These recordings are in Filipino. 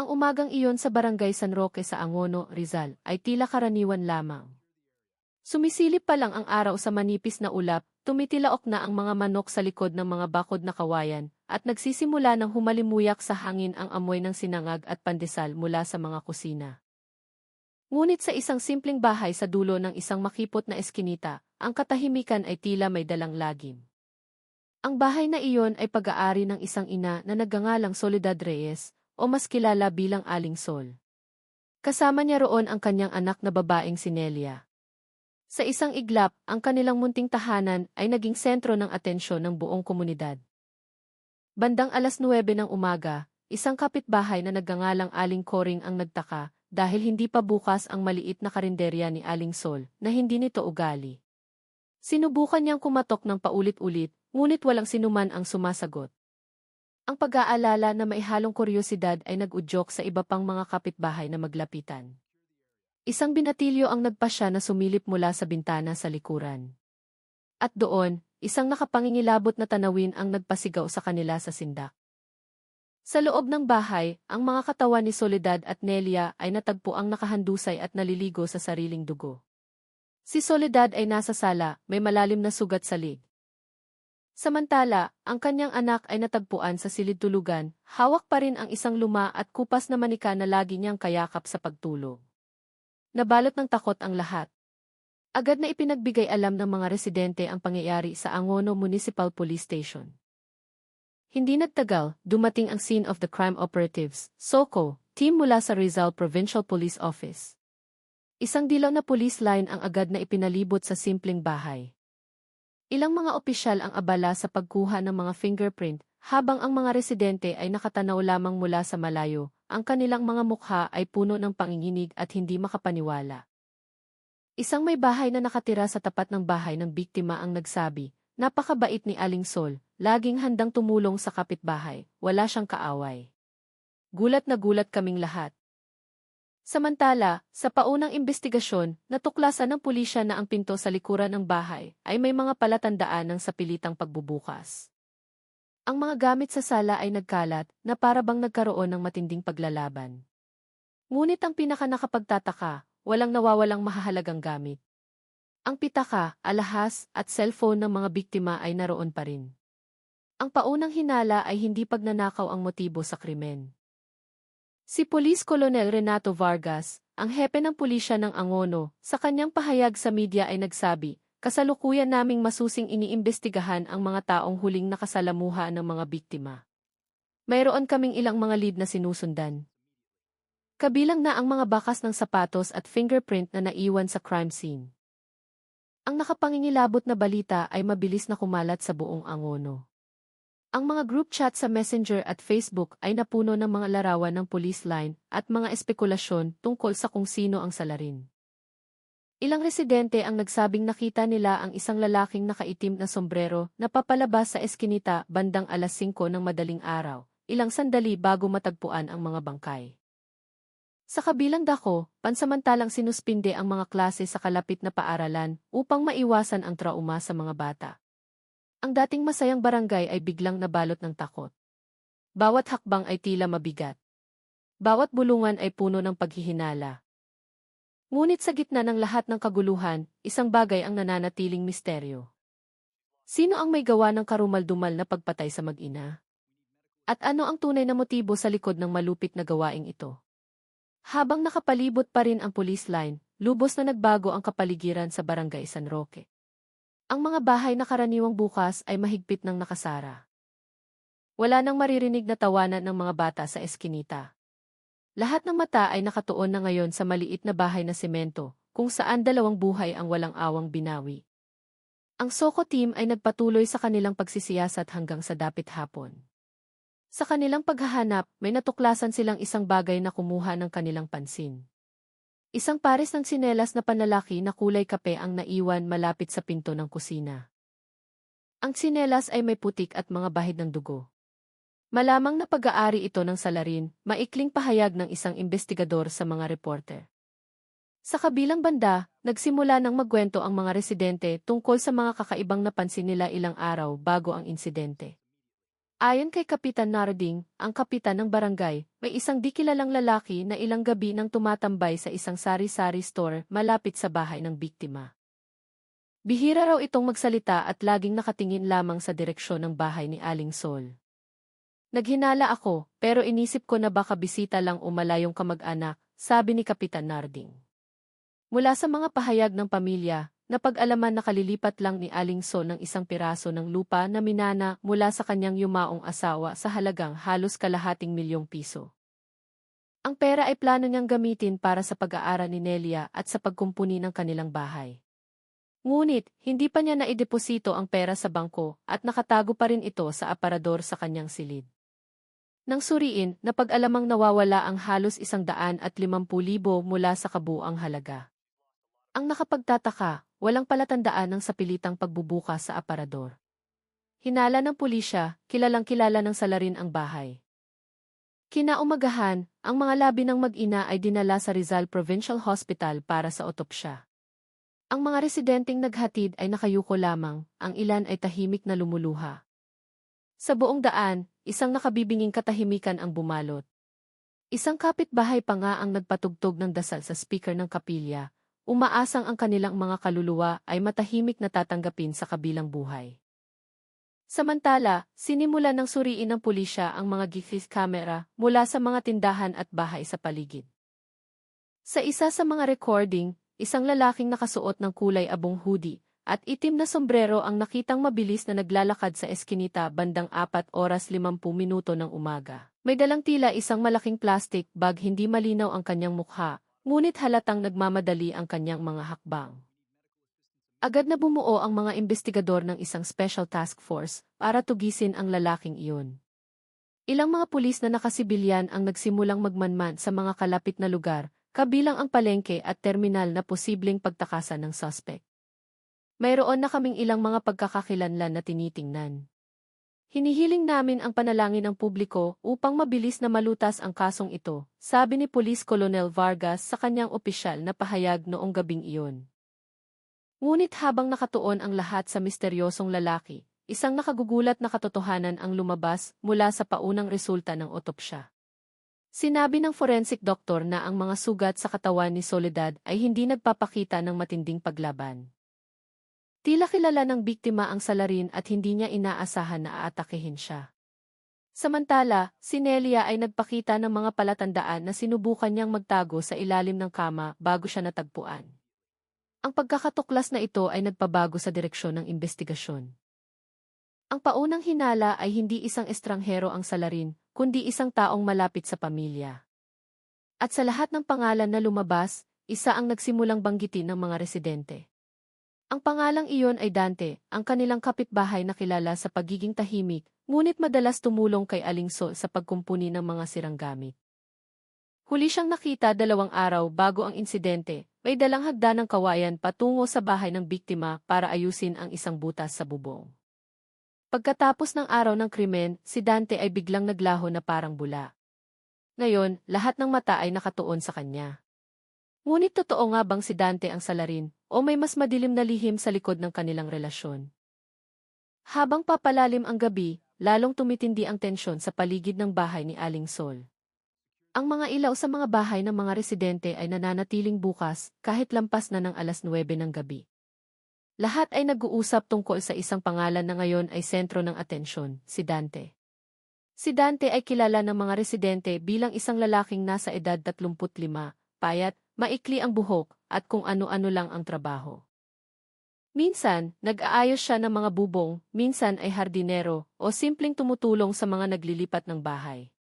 Ang umagang iyon sa Barangay San Roque sa Angono, Rizal, ay tila karaniwan lamang. Sumisilip pa lang ang araw sa manipis na ulap, tumitilaok na ang mga manok sa likod ng mga bakod na kawayan, at nagsisimula ng humalimuyak sa hangin ang amoy ng sinangag at pandesal mula sa mga kusina. Ngunit sa isang simpleng bahay sa dulo ng isang makipot na eskinita, ang katahimikan ay tila may dalang lagim. Ang bahay na iyon ay pag-aari ng isang ina na nagngangalang Soledad Reyes, o mas kilala bilang Aling Sol. Kasama niya roon ang kanyang anak na babaeng si Nelia. Sa isang iglap, ang kanilang munting tahanan ay naging sentro ng atensyon ng buong komunidad. Bandang 9:00 ng umaga, isang kapitbahay na nagngangalang Aling Coring ang nagtaka dahil hindi pa bukas ang maliit na karinderya ni Aling Sol na hindi nito ugali. Sinubukan niyang kumatok ng paulit-ulit, ngunit walang sinuman ang sumasagot. Ang pag-aalala na may halong kuryosidad ay nag-udyok sa iba pang mga kapitbahay na maglapitan. Isang binatilyo ang nagpasya na sumilip mula sa bintana sa likuran. At doon, isang nakapangingilabot na tanawin ang nagpasigaw sa kanila sa sindak. Sa loob ng bahay, ang mga katawan ni Soledad at Nelia ay natagpuang nakahandusay at naliligo sa sariling dugo. Si Soledad ay nasa sala, may malalim na sugat sa lig. Samantala, ang kanyang anak ay natagpuan sa silid tulugan, hawak pa rin ang isang luma at kupas na manika na lagi niyang kayakap sa pagtulog. Nabalot ng takot ang lahat. Agad na ipinagbigay alam ng mga residente ang pangyayari sa Angono Municipal Police Station. Hindi nagtagal, dumating ang Scene of the Crime Operatives, SOCO, team mula sa Rizal Provincial Police Office. Isang dilaw na police line ang agad na ipinalibot sa simpleng bahay. Ilang mga opisyal ang abala sa pagkuha ng mga fingerprint, habang ang mga residente ay nakatanaw lamang mula sa malayo, ang kanilang mga mukha ay puno ng panginginig at hindi makapaniwala. Isang may bahay na nakatira sa tapat ng bahay ng biktima ang nagsabi, "Napakabait ni Aling Sol, laging handang tumulong sa kapitbahay, wala siyang kaaway." Gulat na gulat kaming lahat. Samantala, sa paunang investigasyon, natuklasan ng pulisya na ang pinto sa likuran ng bahay ay may mga palatandaan ng sapilitang pagbubukas. Ang mga gamit sa sala ay nagkalat na para bang nagkaroon ng matinding paglalaban. Ngunit ang pinakanakapagtataka, walang nawawalang mahahalagang gamit. Ang pitaka, alahas, at cellphone ng mga biktima ay naroon pa rin. Ang paunang hinala ay hindi pagnanakaw ang motibo sa krimen. Si Police Colonel Renato Vargas, ang hepe ng pulisya ng Angono, sa kanyang pahayag sa media ay nagsabi, "Kasalukuyan naming masusing iniimbestigahan ang mga taong huling nakasalamuha ng mga biktima. Mayroon kaming ilang mga lead na sinusundan. Kabilang na ang mga bakas ng sapatos at fingerprint na naiwan sa crime scene." Ang nakapangingilabot na balita ay mabilis na kumalat sa buong Angono. Ang mga group chat sa Messenger at Facebook ay napuno ng mga larawan ng police line at mga espekulasyon tungkol sa kung sino ang salarin. Ilang residente ang nagsabing nakita nila ang isang lalaking nakaitim na sombrero na papalabas sa eskinita bandang 5:00 ng madaling araw, ilang sandali bago matagpuan ang mga bangkay. Sa kabilang dako, pansamantalang sinuspinde ang mga klase sa kalapit na paaralan upang maiwasan ang trauma sa mga bata. Ang dating masayang barangay ay biglang nabalot ng takot. Bawat hakbang ay tila mabigat. Bawat bulungan ay puno ng paghihinala. Ngunit sa gitna ng lahat ng kaguluhan, isang bagay ang nananatiling misteryo. Sino ang may gawa ng karumal-dumal na pagpatay sa mag-ina? At ano ang tunay na motibo sa likod ng malupit na gawaing ito? Habang nakapalibot pa rin ang police line, lubos na nagbago ang kapaligiran sa Barangay San Roque. Ang mga bahay na karaniwang bukas ay mahigpit ng nakasara. Wala nang maririnig na tawanan ng mga bata sa eskinita. Lahat ng mata ay nakatuon na ngayon sa maliit na bahay na semento, kung saan dalawang buhay ang walang awang binawi. Ang SOCO team ay nagpatuloy sa kanilang pagsisiyasat hanggang sa dapit hapon. Sa kanilang paghahanap, may natuklasan silang isang bagay na kumuha ng kanilang pansin. Isang pares ng tsinelas na panlalaki na kulay kape ang naiwan malapit sa pinto ng kusina. Ang tsinelas ay may putik at mga bahid ng dugo. Malamang na pag-aari ito ng salarin, maikling pahayag ng isang investigador sa mga reporter. Sa kabilang banda, nagsimula ng magkwento ang mga residente tungkol sa mga kakaibang napansin nila ilang araw bago ang insidente. Ayon kay Kapitan Narding, ang kapitan ng barangay, may isang di kilalang lalaki na ilang gabi nang tumatambay sa isang sari-sari store malapit sa bahay ng biktima. Bihira raw itong magsalita at laging nakatingin lamang sa direksyon ng bahay ni Aling Sol. Naghinala ako, pero inisip ko na baka bisita lang o malayong kamag-anak, sabi ni Kapitan Narding. Mula sa mga pahayag ng pamilya, napag-alaman na kalilipat lang ni Aling Sol ng isang piraso ng lupa na minana mula sa kanyang yumaong asawa sa halagang halos kalahating milyong piso. Ang pera ay plano niyang gamitin para sa pag-aaral ni Nelia at sa pagkumpuni ng kanilang bahay. Ngunit, hindi pa niya naideposito ang pera sa bangko at nakatago pa rin ito sa aparador sa kanyang silid. Nang suriin, napag-alamang nawawala ang halos 150,000 mula sa kabuuang halaga. Ang nakapagtataka, walang palatandaan ng sapilitang pagbubukas sa aparador. Hinala ng pulisya, kilalang-kilala ng salarin ang bahay. Kinaumagahan, ang mga labi ng mag-ina ay dinala sa Rizal Provincial Hospital para sa otopsya. Ang mga residenteng naghatid ay nakayuko lamang, ang ilan ay tahimik na lumuluha. Sa buong daan, isang nakabibinging katahimikan ang bumalot. Isang kapitbahay pa nga ang nagpatugtog ng dasal sa speaker ng kapilya, umaasang ang kanilang mga kaluluwa ay matahimik na tatanggapin sa kabilang buhay. Samantala, sinimula ng suriin ng pulisya ang mga GIFIS camera mula sa mga tindahan at bahay sa paligid. Sa isa sa mga recording, isang lalaking nakasuot ng kulay abong hoodie at itim na sombrero ang nakitang mabilis na naglalakad sa eskinita bandang 4:50 ng umaga. May dalang tila isang malaking plastic bag, hindi malinaw ang kanyang mukha, ngunit halatang nagmamadali ang kanyang mga hakbang. Agad na bumuo ang mga investigador ng isang special task force para tugisin ang lalaking iyon. Ilang mga pulis na nakasibilyan ang nagsimulang magmanman sa mga kalapit na lugar, kabilang ang palengke at terminal na posibleng pagtakasan ng suspect. Mayroon na kaming ilang mga pagkakakilanlan na tinitingnan. Hinihiling namin ang panalangin ng publiko upang mabilis na malutas ang kasong ito, sabi ni Police Colonel Vargas sa kanyang opisyal na pahayag noong gabing iyon. Ngunit habang nakatuon ang lahat sa misteryosong lalaki, isang nakagugulat na katotohanan ang lumabas mula sa paunang resulta ng otopsya. Sinabi ng forensic doctor na ang mga sugat sa katawan ni Soledad ay hindi nagpapakita ng matinding paglaban. Tila kilala ng biktima ang salarin at hindi niya inaasahan na aatakehin siya. Samantala, si Nelia ay nagpakita ng mga palatandaan na sinubukan niyang magtago sa ilalim ng kama bago siya natagpuan. Ang pagkakatuklas na ito ay nagpabago sa direksyon ng investigasyon. Ang paunang hinala ay hindi isang estranghero ang salarin, kundi isang taong malapit sa pamilya. At sa lahat ng pangalan na lumabas, isa ang nagsimulang banggitin ng mga residente. Ang pangalang iyon ay Dante, ang kanilang kapitbahay na kilala sa pagiging tahimik, ngunit madalas tumulong kay Aling Sol sa pagkumpuni ng mga sirang gamit. Huli siyang nakita 2 araw bago ang insidente, may dalang hagdan ng kawayan patungo sa bahay ng biktima para ayusin ang isang butas sa bubong. Pagkatapos ng araw ng krimen, si Dante ay biglang naglaho na parang bula. Ngayon, lahat ng mata ay nakatuon sa kanya. Ngunit totoo nga bang si Dante ang salarin, o may mas madilim na lihim sa likod ng kanilang relasyon? Habang papalalim ang gabi, lalong tumitindi ang tensyon sa paligid ng bahay ni Aling Sol. Ang mga ilaw sa mga bahay ng mga residente ay nananatiling bukas kahit lampas na ng 9:00 ng gabi. Lahat ay nag-uusap tungkol sa isang pangalan na ngayon ay sentro ng atensyon, si Dante. Si Dante ay kilala ng mga residente bilang isang lalaking nasa edad 35, payat, maikli ang buhok, at kung ano-ano lang ang trabaho. Minsan, nag-aayos siya ng mga bubong, minsan ay hardinero, o simpleng tumutulong sa mga naglilipat ng bahay.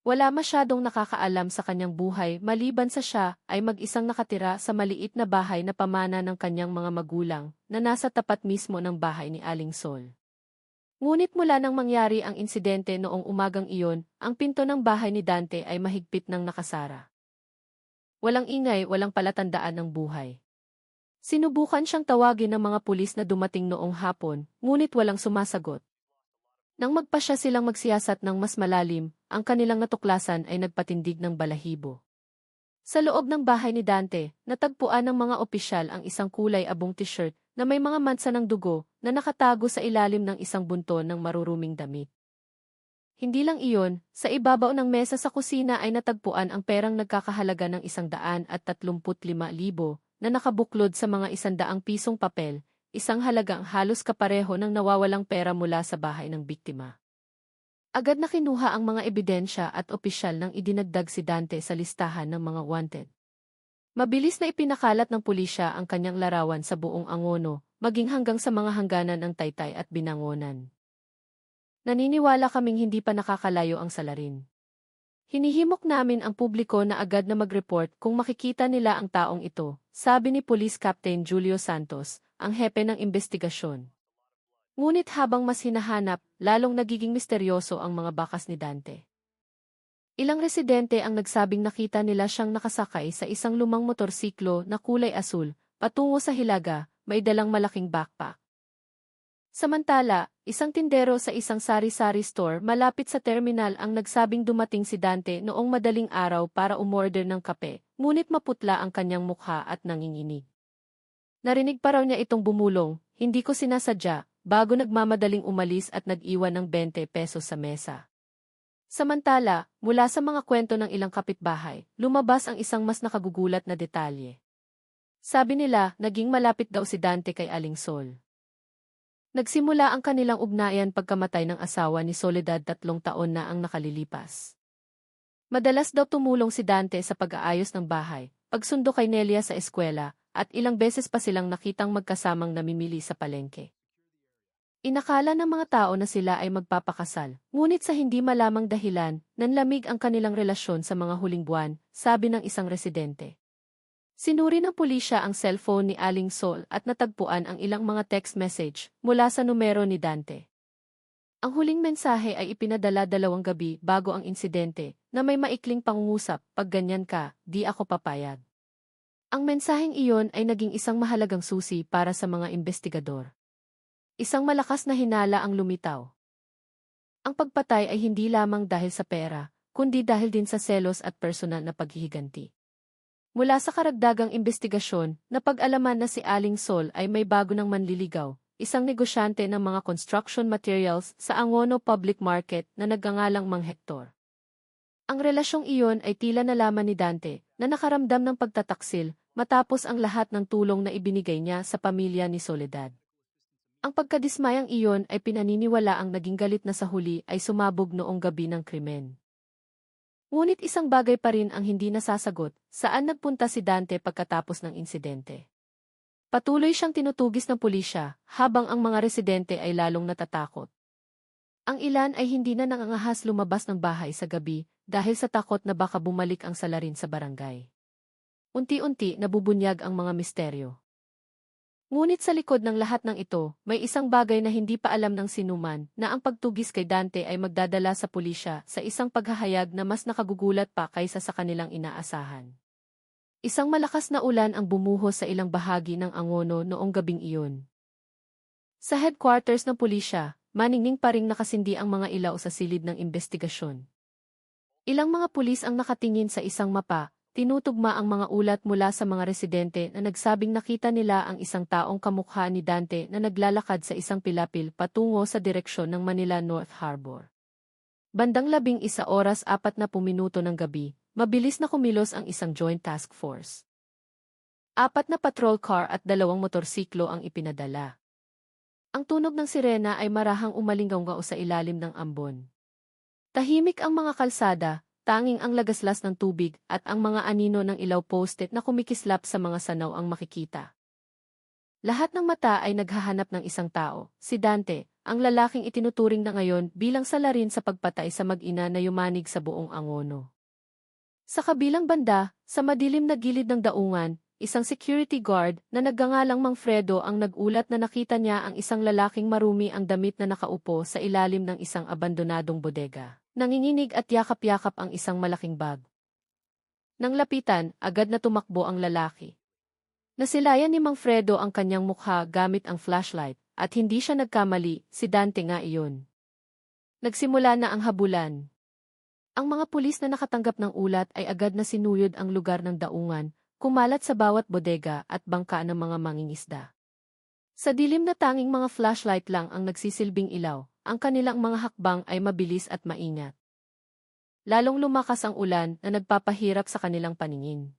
Wala masyadong nakakaalam sa kanyang buhay maliban sa siya ay mag-isang nakatira sa maliit na bahay na pamana ng kanyang mga magulang na nasa tapat mismo ng bahay ni Aling Sol. Ngunit mula nang mangyari ang insidente noong umagang iyon, ang pinto ng bahay ni Dante ay mahigpit ng nakasara. Walang ingay, walang palatandaan ng buhay. Sinubukan siyang tawagin ng mga pulis na dumating noong hapon, ngunit walang sumasagot. Nang magpasya silang magsiyasat ng mas malalim, ang kanilang natuklasan ay nagpatindig ng balahibo. Sa loob ng bahay ni Dante, natagpuan ng mga opisyal ang isang kulay abong t-shirt na may mga mansa ng dugo na nakatago sa ilalim ng isang bunton ng maruruming damit. Hindi lang iyon, sa ibabaw ng mesa sa kusina ay natagpuan ang perang nagkakahalaga ng 135,000 na nakabuklod sa mga 100 pisong papel, isang halagang halos kapareho ng nawawalang pera mula sa bahay ng biktima. Agad na kinuha ang mga ebidensya at opisyal nang idinagdag si Dante sa listahan ng mga wanted. Mabilis na ipinakalat ng pulisya ang kanyang larawan sa buong Angono, maging hanggang sa mga hangganan ng Taytay at Binangonan. Naniniwala kaming hindi pa nakakalayo ang salarin. Hinihimok namin ang publiko na agad na mag-report kung makikita nila ang taong ito, sabi ni Police Captain Julio Santos, ang hepe ng investigasyon. Ngunit habang mas hinahanap, lalong nagiging misteryoso ang mga bakas ni Dante. Ilang residente ang nagsabing nakita nila siyang nakasakay sa isang lumang motorsiklo na kulay asul, patungo sa Hilaga, may dalang malaking backpack. Samantala, isang tindero sa isang sari-sari store malapit sa terminal ang nagsabing dumating si Dante noong madaling araw para umorder ng kape, ngunit maputla ang kanyang mukha at nanginginig. Narinig pa raw niya itong bumulong, "Hindi ko sinasadya," bago nagmamadaling umalis at nag-iwan ng 20 pesos sa mesa. Samantala, mula sa mga kwento ng ilang kapitbahay, lumabas ang isang mas nakagugulat na detalye. Sabi nila, naging malapit daw si Dante kay Aling Sol. Nagsimula ang kanilang ugnayan pagkamatay ng asawa ni Soledad 3 taon na ang nakalilipas. Madalas daw tumulong si Dante sa pag-aayos ng bahay, pagsundo kay Nelia sa eskwela, at ilang beses pa silang nakitang magkasamang namimili sa palengke. Inakala ng mga tao na sila ay magpapakasal, ngunit sa hindi malamang dahilan, nanlamig ang kanilang relasyon sa mga huling buwan, sabi ng isang residente. Sinuri ng pulisya ang cellphone ni Aling Sol at natagpuan ang ilang mga text message mula sa numero ni Dante. Ang huling mensahe ay ipinadala 2 gabi bago ang insidente, na may maikling pangungusap, "Pag ganyan ka, di ako papayag." Ang mensaheng iyon ay naging isang mahalagang susi para sa mga investigador. Isang malakas na hinala ang lumitaw. Ang pagpatay ay hindi lamang dahil sa pera, kundi dahil din sa selos at personal na paghihiganti. Mula sa karagdagang investigasyon, napag-alaman na si Aling Sol ay may bago ng manliligaw, isang negosyante ng mga construction materials sa Angono Public Market na nagngangalang Mang Hector. Ang relasyong iyon ay tila nalaman ni Dante, na nakaramdam ng pagtataksil, matapos ang lahat ng tulong na ibinigay niya sa pamilya ni Soledad. Ang pagkadismayang iyon ay pinaniniwala ang naging galit na sa huli ay sumabog noong gabi ng krimen. Ngunit isang bagay pa rin ang hindi nasasagot, saan nagpunta si Dante pagkatapos ng insidente. Patuloy siyang tinutugis ng pulisya, habang ang mga residente ay lalong natatakot. Ang ilan ay hindi na nangangahas lumabas ng bahay sa gabi dahil sa takot na baka bumalik ang salarin sa barangay. Unti-unti nabubunyag ang mga misteryo. Ngunit sa likod ng lahat ng ito, may isang bagay na hindi pa alam ng sinuman, na ang pagtugis kay Dante ay magdadala sa pulisya sa isang paghahayag na mas nakagugulat pa kaysa sa kanilang inaasahan. Isang malakas na ulan ang bumuhos sa ilang bahagi ng Angono noong gabing iyon. Sa headquarters ng pulisya, maningning pa ring nakasindi ang mga ilaw sa silid ng investigasyon. Ilang mga pulis ang nakatingin sa isang mapa, tinutugma ang mga ulat mula sa mga residente na nagsabing nakita nila ang isang taong kamukha ni Dante na naglalakad sa isang pilapil patungo sa direksyon ng Manila North Harbor. Bandang 11:40 ng gabi, mabilis na kumilos ang isang joint task force. 4 na patrol car at 2 motorsiklo ang ipinadala. Ang tunog ng sirena ay marahang umalinggaw sa ilalim ng ambon. Tahimik ang mga kalsada, tanging ang lagaslas ng tubig at ang mga anino ng ilaw poste na kumikislap sa mga sanaw ang makikita. Lahat ng mata ay naghahanap ng isang tao, si Dante, ang lalaking itinuturing na ngayon bilang salarin sa pagpatay sa mag-ina na yumanig sa buong Angono. Sa kabilang banda, sa madilim na gilid ng daungan, isang security guard na nagngangalang Mang Fredo ang nagulat na nakita niya ang isang lalaking marumi ang damit na nakaupo sa ilalim ng isang abandonadong bodega. Nanginginig at yakap-yakap ang isang malaking bag. Nang lapitan, agad na tumakbo ang lalaki. Nasilayan ni Mang Fredo ang kanyang mukha gamit ang flashlight, at hindi siya nagkamali, si Dante nga iyon. Nagsimula na ang habulan. Ang mga pulis na nakatanggap ng ulat ay agad na sinuyod ang lugar ng daungan, kumalat sa bawat bodega at bangka ng mga mangingisda. Sa dilim na tanging mga flashlight lang ang nagsisilbing ilaw, ang kanilang mga hakbang ay mabilis at maingat. Lalong lumakas ang ulan na nagpapahirap sa kanilang paningin.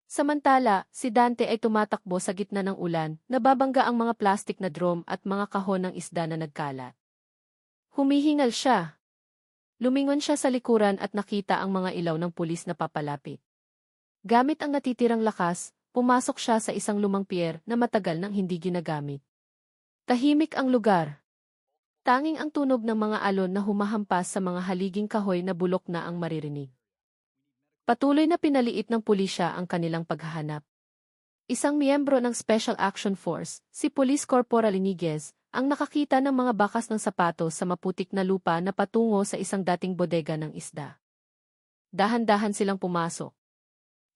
Samantala, si Dante ay tumatakbo sa gitna ng ulan, nababangga ang mga plastik na drum at mga kahon ng isda na nagkalat. Humihingal siya. Lumingon siya sa likuran at nakita ang mga ilaw ng pulis na papalapit. Gamit ang natitirang lakas, pumasok siya sa isang lumang pier na matagal nang hindi ginagamit. Tahimik ang lugar. Tanging ang tunog ng mga alon na humahampas sa mga haliging kahoy na bulok na ang maririnig. Patuloy na pinaliit ng pulisya ang kanilang paghahanap. Isang miyembro ng Special Action Force, si Police Corporal Iniguez, ang nakakita ng mga bakas ng sapatos sa maputik na lupa na patungo sa isang dating bodega ng isda. Dahan-dahan silang pumasok.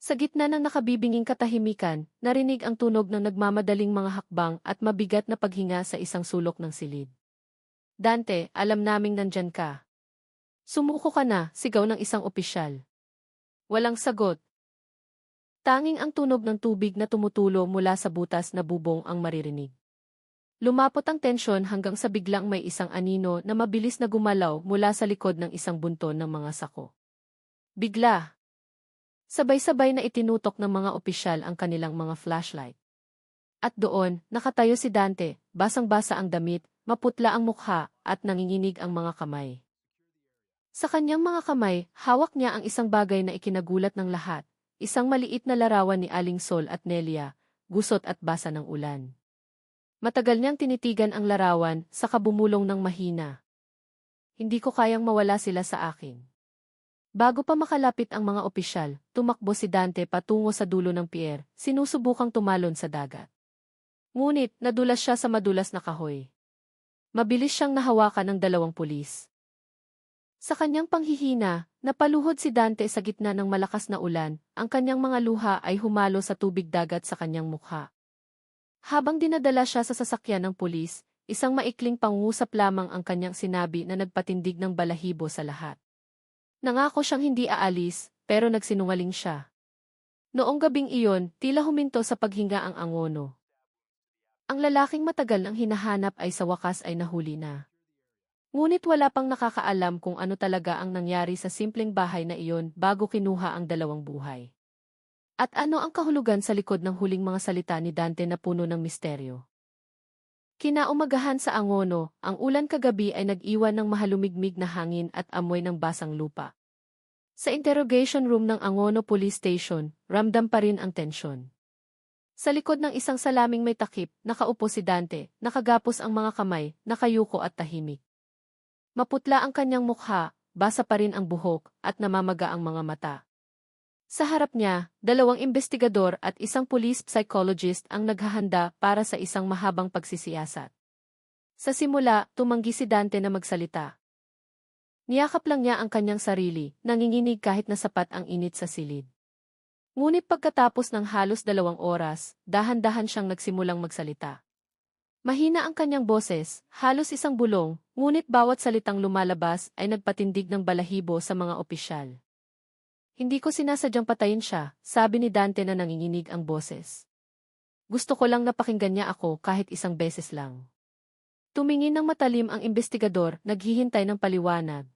Sa gitna ng nakabibinging katahimikan, narinig ang tunog ng nagmamadaling mga hakbang at mabigat na paghinga sa isang sulok ng silid. Dante, alam naming nandyan ka. Sumuko ka na, sigaw ng isang opisyal. Walang sagot. Tanging ang tunog ng tubig na tumutulo mula sa butas na bubong ang maririnig. Lumapot ang tensyon hanggang sa biglang may isang anino na mabilis na gumalaw mula sa likod ng isang bunton ng mga sako. Bigla. Sabay-sabay na itinutok ng mga opisyal ang kanilang mga flashlight. At doon, nakatayo si Dante, basang-basa ang damit, maputla ang mukha, at nanginginig ang mga kamay. Sa kanyang mga kamay, hawak niya ang isang bagay na ikinagulat ng lahat, isang maliit na larawan ni Aling Sol at Nelia, gusot at basa ng ulan. Matagal niyang tinitigan ang larawan, saka bumulong ng mahina. Hindi ko kayang mawala sila sa akin. Bago pa makalapit ang mga opisyal, tumakbo si Dante patungo sa dulo ng pier, sinusubukang tumalon sa dagat. Ngunit, nadulas siya sa madulas na kahoy. Mabilis siyang nahawakan ng dalawang pulis. Sa kanyang panghihina, napaluhod si Dante sa gitna ng malakas na ulan, ang kanyang mga luha ay humalo sa tubig dagat sa kanyang mukha. Habang dinadala siya sa sasakyan ng pulis, isang maikling pangungusap lamang ang kanyang sinabi na nagpatindig ng balahibo sa lahat. Nangako siyang hindi aalis, pero nagsinungaling siya. Noong gabing iyon, tila huminto sa paghinga ang angono. Ang lalaking matagal nang hinahanap ay sa wakas ay nahuli na. Ngunit wala pang nakakaalam kung ano talaga ang nangyari sa simpleng bahay na iyon bago kinuha ang dalawang buhay. At ano ang kahulugan sa likod ng huling mga salita ni Dante na puno ng misteryo? Kinaumagahan sa Angono, ang ulan kagabi ay nag-iwan ng mahalumigmig na hangin at amoy ng basang lupa. Sa interrogation room ng Angono Police Station, ramdam pa rin ang tensyon. Sa likod ng isang salaming may takip, nakaupo si Dante, nakagapos ang mga kamay, nakayuko at tahimik. Maputla ang kanyang mukha, basa pa rin ang buhok, at namamaga ang mga mata. Sa harap niya, dalawang investigador at isang police psychologist ang naghahanda para sa isang mahabang pagsisiyasat. Sa simula, tumanggi si Dante na magsalita. Niyakap lang niya ang kanyang sarili, nanginginig kahit na sapat ang init sa silid. Ngunit pagkatapos ng halos 2 oras, dahan-dahan siyang nagsimulang magsalita. Mahina ang kanyang boses, halos isang bulong, ngunit bawat salitang lumalabas ay nagpatindig ng balahibo sa mga opisyal. Hindi ko sinasadyang patayin siya, sabi ni Dante na nanginginig ang boses. Gusto ko lang napakinggan niya ako kahit isang beses lang. Tumingin ng matalim ang investigador, naghihintay ng paliwanag.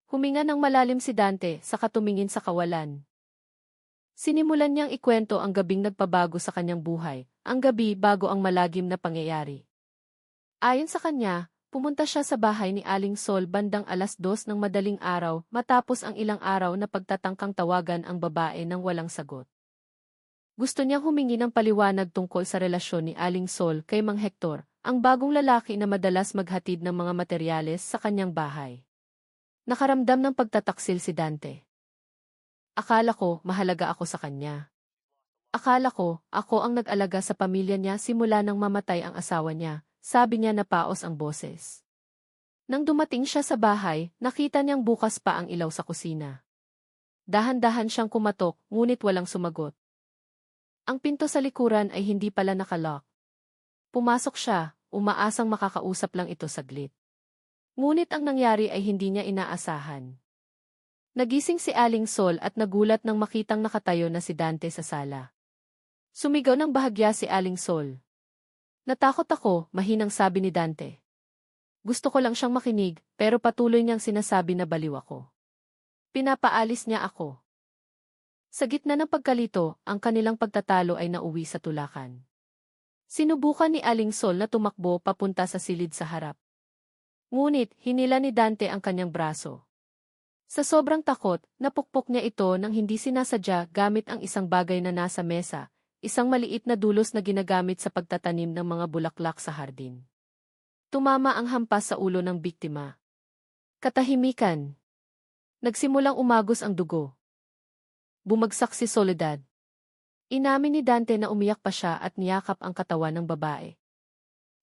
Huminga ng malalim si Dante, saka tumingin sa kawalan. Sinimulan niyang ikwento ang gabing nagpabago sa kanyang buhay, ang gabi bago ang malagim na pangyayari. Ayon sa kanya, pumunta siya sa bahay ni Aling Sol bandang 2:00 ng madaling araw matapos ang ilang araw na pagtatangkang tawagan ang babae nang walang sagot. Gusto niyang humingi ng paliwanag tungkol sa relasyon ni Aling Sol kay Mang Hector, ang bagong lalaki na madalas maghatid ng mga materyales sa kanyang bahay. Nakaramdam ng pagtataksil si Dante. Akala ko mahalaga ako sa kanya. Akala ko, ako ang nag-alaga sa pamilya niya simula nang mamatay ang asawa niya, sabi niya na paos ang boses. Nang dumating siya sa bahay, nakita niyang bukas pa ang ilaw sa kusina. Dahan-dahan siyang kumatok, ngunit walang sumagot. Ang pinto sa likuran ay hindi pala nakalock. Pumasok siya, umaasang makakausap lang ito saglit. Ngunit ang nangyari ay hindi niya inaasahan. Nagising si Aling Sol at nagulat nang makitang nakatayo na si Dante sa sala. Sumigaw ng bahagya si Aling Sol. Natakot ako, mahinang sabi ni Dante. Gusto ko lang siyang makinig, pero patuloy niyang sinasabi na baliw ako. Pinapaalis niya ako. Sa gitna ng pagkalito, ang kanilang pagtatalo ay nauwi sa tulakan. Sinubukan ni Aling Sol na tumakbo papunta sa silid sa harap. Ngunit, hinila ni Dante ang kanyang braso. Sa sobrang takot, napukpok niya ito nang hindi sinasadya gamit ang isang bagay na nasa mesa, isang maliit na dulos na ginagamit sa pagtatanim ng mga bulaklak sa hardin. Tumama ang hampas sa ulo ng biktima. Katahimikan. Nagsimulang umagos ang dugo. Bumagsak si Soledad. Inamin ni Dante na umiyak pa siya at niyakap ang katawan ng babae.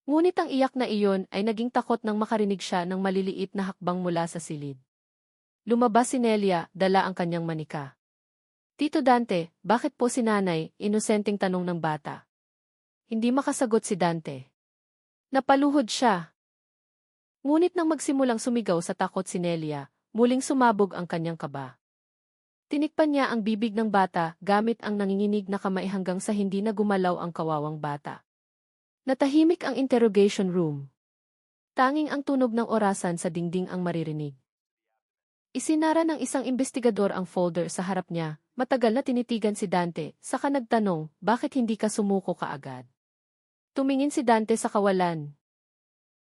Ngunit ang iyak na iyon ay naging takot nang makarinig siya ng maliliit na hakbang mula sa silid. Lumabas si Nelia, dala ang kanyang manika. Tito Dante, bakit po si nanay? Inosenteng tanong ng bata. Hindi makasagot si Dante. Napaluhod siya. Ngunit nang magsimulang sumigaw sa takot si Nelia, muling sumabog ang kanyang kaba. Tinikpan niya ang bibig ng bata gamit ang nanginginig na kamay hanggang sa hindi na gumalaw ang kawawang bata. Natahimik ang interrogation room. Tanging ang tunog ng orasan sa dingding ang maririnig. Isinara ng isang investigador ang folder sa harap niya, matagal na tinitigan si Dante, saka nagtanong, bakit hindi ka sumuko kaagad? Tumingin si Dante sa kawalan.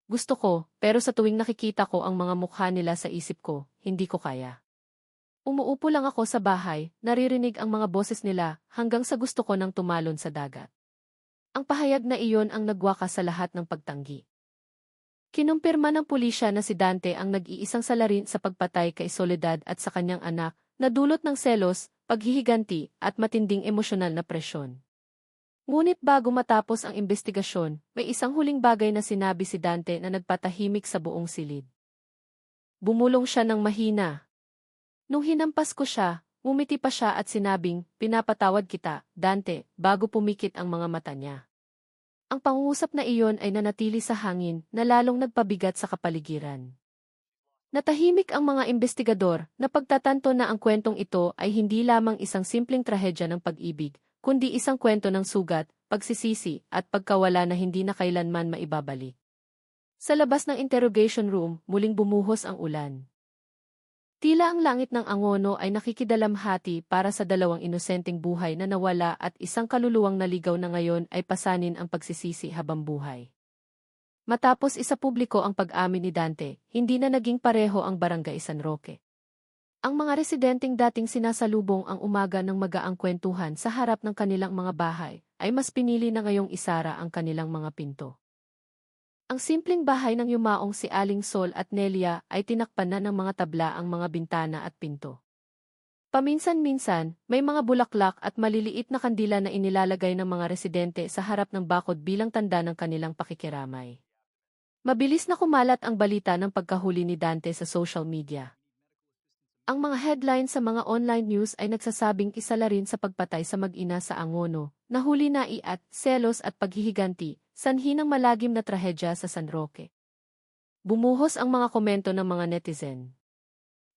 Gusto ko, pero sa tuwing nakikita ko ang mga mukha nila sa isip ko, hindi ko kaya. Umuupo lang ako sa bahay, naririnig ang mga boses nila, hanggang sa gusto ko nang tumalon sa dagat. Ang pahayag na iyon ang nagwakas sa lahat ng pagtanggi. Kinumpirma ng pulisya na si Dante ang nag-iisang salarin sa pagpatay kay Soledad at sa kanyang anak, na dulot ng selos, paghihiganti, at matinding emosyonal na presyon. Ngunit bago matapos ang investigasyon, may isang huling bagay na sinabi si Dante na nagpatahimik sa buong silid. Bumulong siya ng mahina. Nung hinampas ko siya, ngumiti pa siya at sinabing, pinapatawad kita, Dante, bago pumikit ang mga mata niya. Ang pangungusap na iyon ay nanatili sa hangin na lalong nagpabigat sa kapaligiran. Natahimik ang mga investigador na pagtatanto na ang kwentong ito ay hindi lamang isang simpleng trahedya ng pag-ibig, kundi isang kwento ng sugat, pagsisisi, at pagkawala na hindi na kailanman maibabalik. Sa labas ng interrogation room, muling bumuhos ang ulan. Tila ang langit ng Angono ay nakikidalamhati para sa dalawang inosenteng buhay na nawala at isang kaluluwang naligaw na ngayon ay pasanin ang pagsisisi habang buhay. Matapos isapubliko ang pag-amin ni Dante, hindi na naging pareho ang Barangay San Roque. Ang mga residenteng dating sinasalubong ang umaga ng magaang kwentuhan sa harap ng kanilang mga bahay, ay mas pinili na ngayong isara ang kanilang mga pinto. Ang simpleng bahay ng yumaong si Aling Sol at Nelia ay tinakpan na ng mga tabla ang mga bintana at pinto. Paminsan-minsan, may mga bulaklak at maliliit na kandila na inilalagay ng mga residente sa harap ng bakod bilang tanda ng kanilang pakikiramay. Mabilis na kumalat ang balita ng pagkahuli ni Dante sa social media. Ang mga headlines sa mga online news ay nagsasabing isala rin sa pagpatay sa mag-ina sa Angono, nahuli na at selos at paghihiganti, sanhi ng malagim na trahedya sa San Roque. Bumuhos ang mga komento ng mga netizen.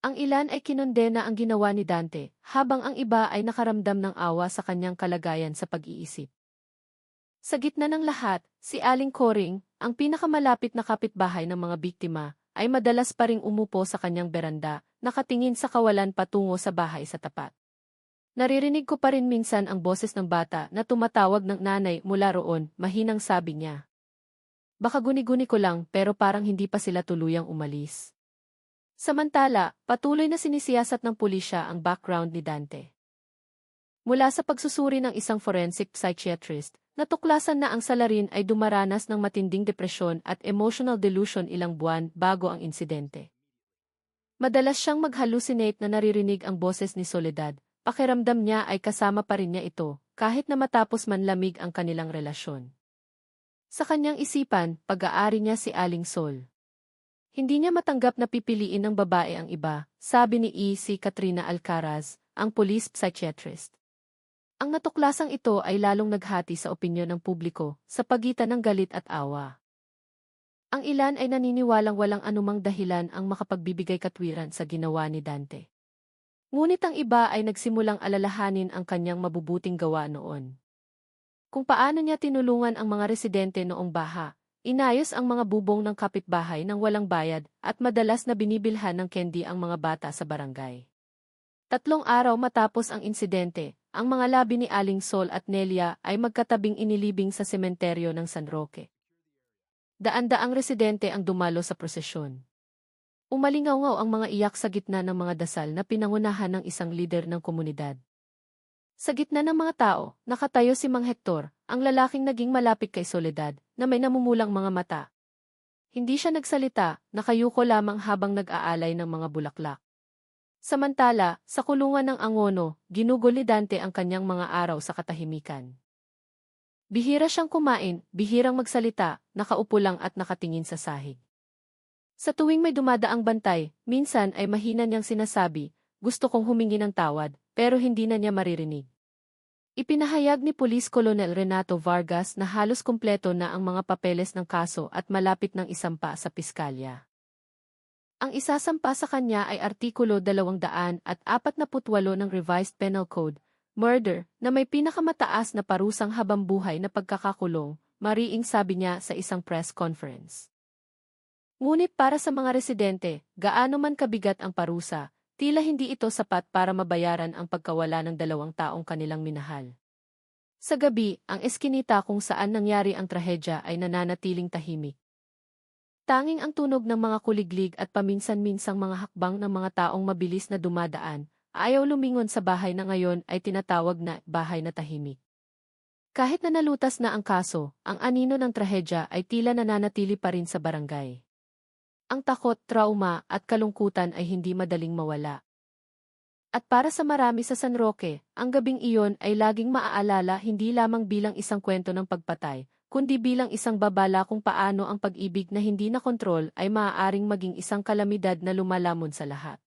Ang ilan ay kinondena ang ginawa ni Dante, habang ang iba ay nakaramdam ng awa sa kanyang kalagayan sa pag-iisip. Sa gitna ng lahat, si Aling Coring, ang pinakamalapit na kapitbahay ng mga biktima, ay madalas pa ring umupo sa kanyang beranda, nakatingin sa kawalan patungo sa bahay sa tapat. Naririnig ko pa rin minsan ang boses ng bata na tumatawag ng nanay mula roon, mahinang sabi niya. Baka guni-guni ko lang pero parang hindi pa sila tuluyang umalis. Samantala, patuloy na sinisiyasat ng pulisya ang background ni Dante. Mula sa pagsusuri ng isang forensic psychiatrist, natuklasan na ang salarin ay dumaranas ng matinding depresyon at emotional delusion ilang buwan bago ang insidente. Madalas siyang mag-hallucinate na naririnig ang boses ni Soledad, pakiramdam niya ay kasama pa rin niya ito, kahit na matapos manlamig ang kanilang relasyon. Sa kanyang isipan, pag-aari niya si Aling Sol. Hindi niya matanggap na pipiliin ng babae ang iba, sabi ni si Katrina Alcaraz, ang police psychiatrist. Ang natuklasang ito ay lalong naghati sa opinyon ng publiko, sa pagitan ng galit at awa. Ang ilan ay naniniwalang walang anumang dahilan ang makapagbibigay katwiran sa ginawa ni Dante. Ngunit ang iba ay nagsimulang alalahanin ang kanyang mabubuting gawa noon. Kung paano niya tinulungan ang mga residente noong baha, inayos ang mga bubong ng kapitbahay ng walang bayad at madalas na binibilhan ng candy ang mga bata sa barangay. 3 araw matapos ang insidente, ang mga labi ni Aling Sol at Nelia ay magkatabing inilibing sa sementeryo ng San Roque. Daan-daang residente ang dumalo sa prosesyon. Umalingaw-ngaw ang mga iyak sa gitna ng mga dasal na pinangunahan ng isang lider ng komunidad. Sa gitna ng mga tao, nakatayo si Mang Hector, ang lalaking naging malapit kay Soledad, na may namumulang mga mata. Hindi siya nagsalita, nakayuko lamang habang nag-aalay ng mga bulaklak. Samantala, sa kulungan ng Angono, ginugol ni Dante ang kanyang mga araw sa katahimikan. Bihira siyang kumain, bihirang magsalita, nakaupo lang at nakatingin sa sahig. Sa tuwing may dumadaang bantay, minsan ay mahina niyang sinasabi, gusto kong humingi ng tawad, pero hindi na niya maririnig. Ipinahayag ni Police Colonel Renato Vargas na halos kumpleto na ang mga papeles ng kaso at malapit ng isampa sa piskalya. Ang isasampa sa kanya ay Artikulo 248 ng Revised Penal Code, murder, na may pinakamataas na parusang habambuhay na pagkakakulong, mariing sabi niya sa isang press conference. Ngunit para sa mga residente, gaano man kabigat ang parusa, tila hindi ito sapat para mabayaran ang pagkawala ng 2 taong kanilang minahal. Sa gabi, ang eskinita kung saan nangyari ang trahedya ay nananatiling tahimik. Tanging ang tunog ng mga kuliglig at paminsan-minsang mga hakbang ng mga taong mabilis na dumadaan, ayaw lumingon sa bahay na ngayon ay tinatawag na bahay na tahimik. Kahit na nalutas na ang kaso, ang anino ng trahedya ay tila nananatili pa rin sa barangay. Ang takot, trauma at kalungkutan ay hindi madaling mawala. At para sa marami sa San Roque, ang gabing iyon ay laging maaalala hindi lamang bilang isang kwento ng pagpatay, kundi bilang isang babala kung paano ang pag-ibig na hindi nakontrol ay maaaring maging isang kalamidad na lumalamon sa lahat.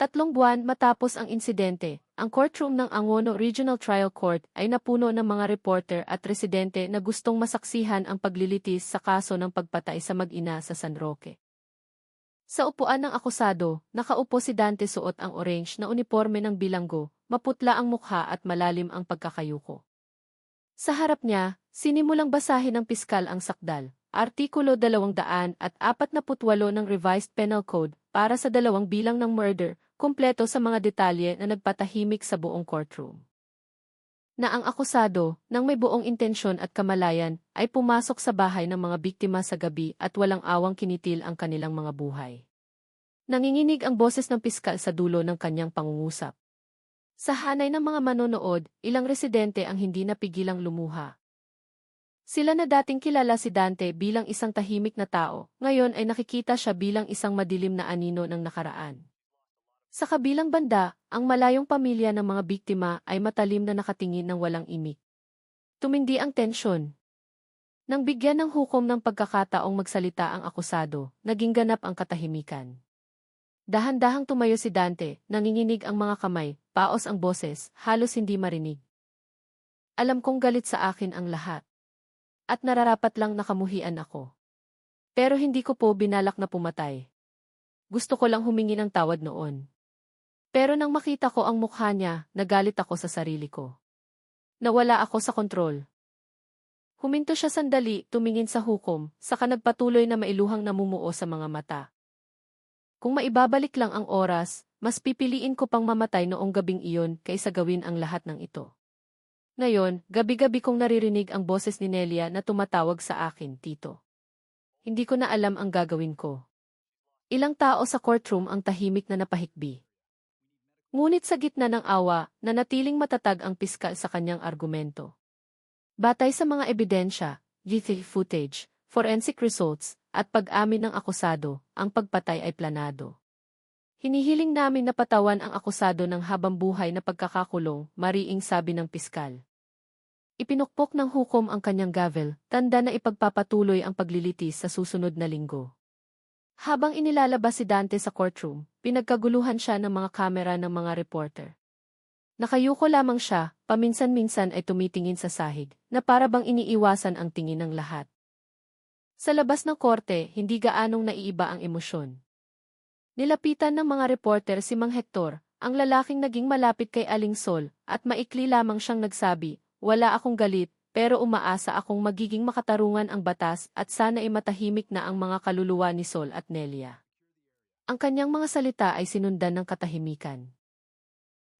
3 buwan matapos ang insidente, ang courtroom ng Angono Regional Trial Court ay napuno ng mga reporter at residente na gustong masaksihan ang paglilitis sa kaso ng pagpatay sa mag-ina sa San Roque. Sa upuan ng akusado, nakaupo si Dante, suot ang orange na uniforme ng bilanggo, maputla ang mukha at malalim ang pagkakayuko. Sa harap niya, sinimulang basahin ng piskal ang sakdal, Artikulo 248 ng Revised Penal Code para sa 2 bilang ng murder, kumpleto sa mga detalye na nagpatahimik sa buong courtroom. Na ang akusado, nang may buong intensyon at kamalayan, ay pumasok sa bahay ng mga biktima sa gabi at walang awang kinitil ang kanilang mga buhay. Nanginginig ang boses ng piskal sa dulo ng kanyang pangungusap. Sa hanay ng mga manonood, ilang residente ang hindi napigilang lumuha. Sila na dating kilala si Dante bilang isang tahimik na tao, ngayon ay nakikita siya bilang isang madilim na anino ng nakaraan. Sa kabilang banda, ang malayong pamilya ng mga biktima ay matalim na nakatingin ng walang imik. Tumindi ang tensyon. Nang bigyan ng hukom ng pagkakataong magsalita ang akusado, naging ganap ang katahimikan. Dahan-dahang tumayo si Dante, nanginginig ang mga kamay, paos ang boses, halos hindi marinig. Alam kong galit sa akin ang lahat. At nararapat lang nakamuhian ako. Pero hindi ko po binalak na pumatay. Gusto ko lang humingi ng tawad noon. Pero nang makita ko ang mukha niya, nagalit ako sa sarili ko. Nawala ako sa kontrol. Huminto siya sandali, tumingin sa hukom, saka nagpatuloy na mailuhang namumuo sa mga mata. Kung maibabalik lang ang oras, mas pipiliin ko pang mamatay noong gabing iyon kaysa gawin ang lahat ng ito. Ngayon, gabi-gabi kong naririnig ang boses ni Nelia na tumatawag sa akin, Tito. Hindi ko na alam ang gagawin ko. Ilang tao sa courtroom ang tahimik na napahikbi. Ngunit sa gitna ng awa, nanatiling matatag ang piskal sa kanyang argumento. Batay sa mga ebidensya, video footage, forensic results, at pag-amin ng akusado, ang pagpatay ay planado. Hinihiling namin na patawan ang akusado ng habambuhay na pagkakakulong, mariing sabi ng piskal. Ipinukpok ng hukom ang kanyang gavel, tanda na ipagpapatuloy ang paglilitis sa susunod na linggo. Habang inilalabas si Dante sa courtroom, pinagkaguluhan siya ng mga kamera ng mga reporter. Nakayuko lamang siya, paminsan-minsan ay tumitingin sa sahig, na para bang iniiwasan ang tingin ng lahat. Sa labas ng korte, hindi gaanong naiiba ang emosyon. Nilapitan ng mga reporter si Mang Hector, ang lalaking naging malapit kay Aling Sol, at maikli lamang siyang nagsabi, wala akong galit, pero umaasa akong magiging makatarungan ang batas at sana ay matahimik na ang mga kaluluwa ni Sol at Nelia. Ang kanyang mga salita ay sinundan ng katahimikan.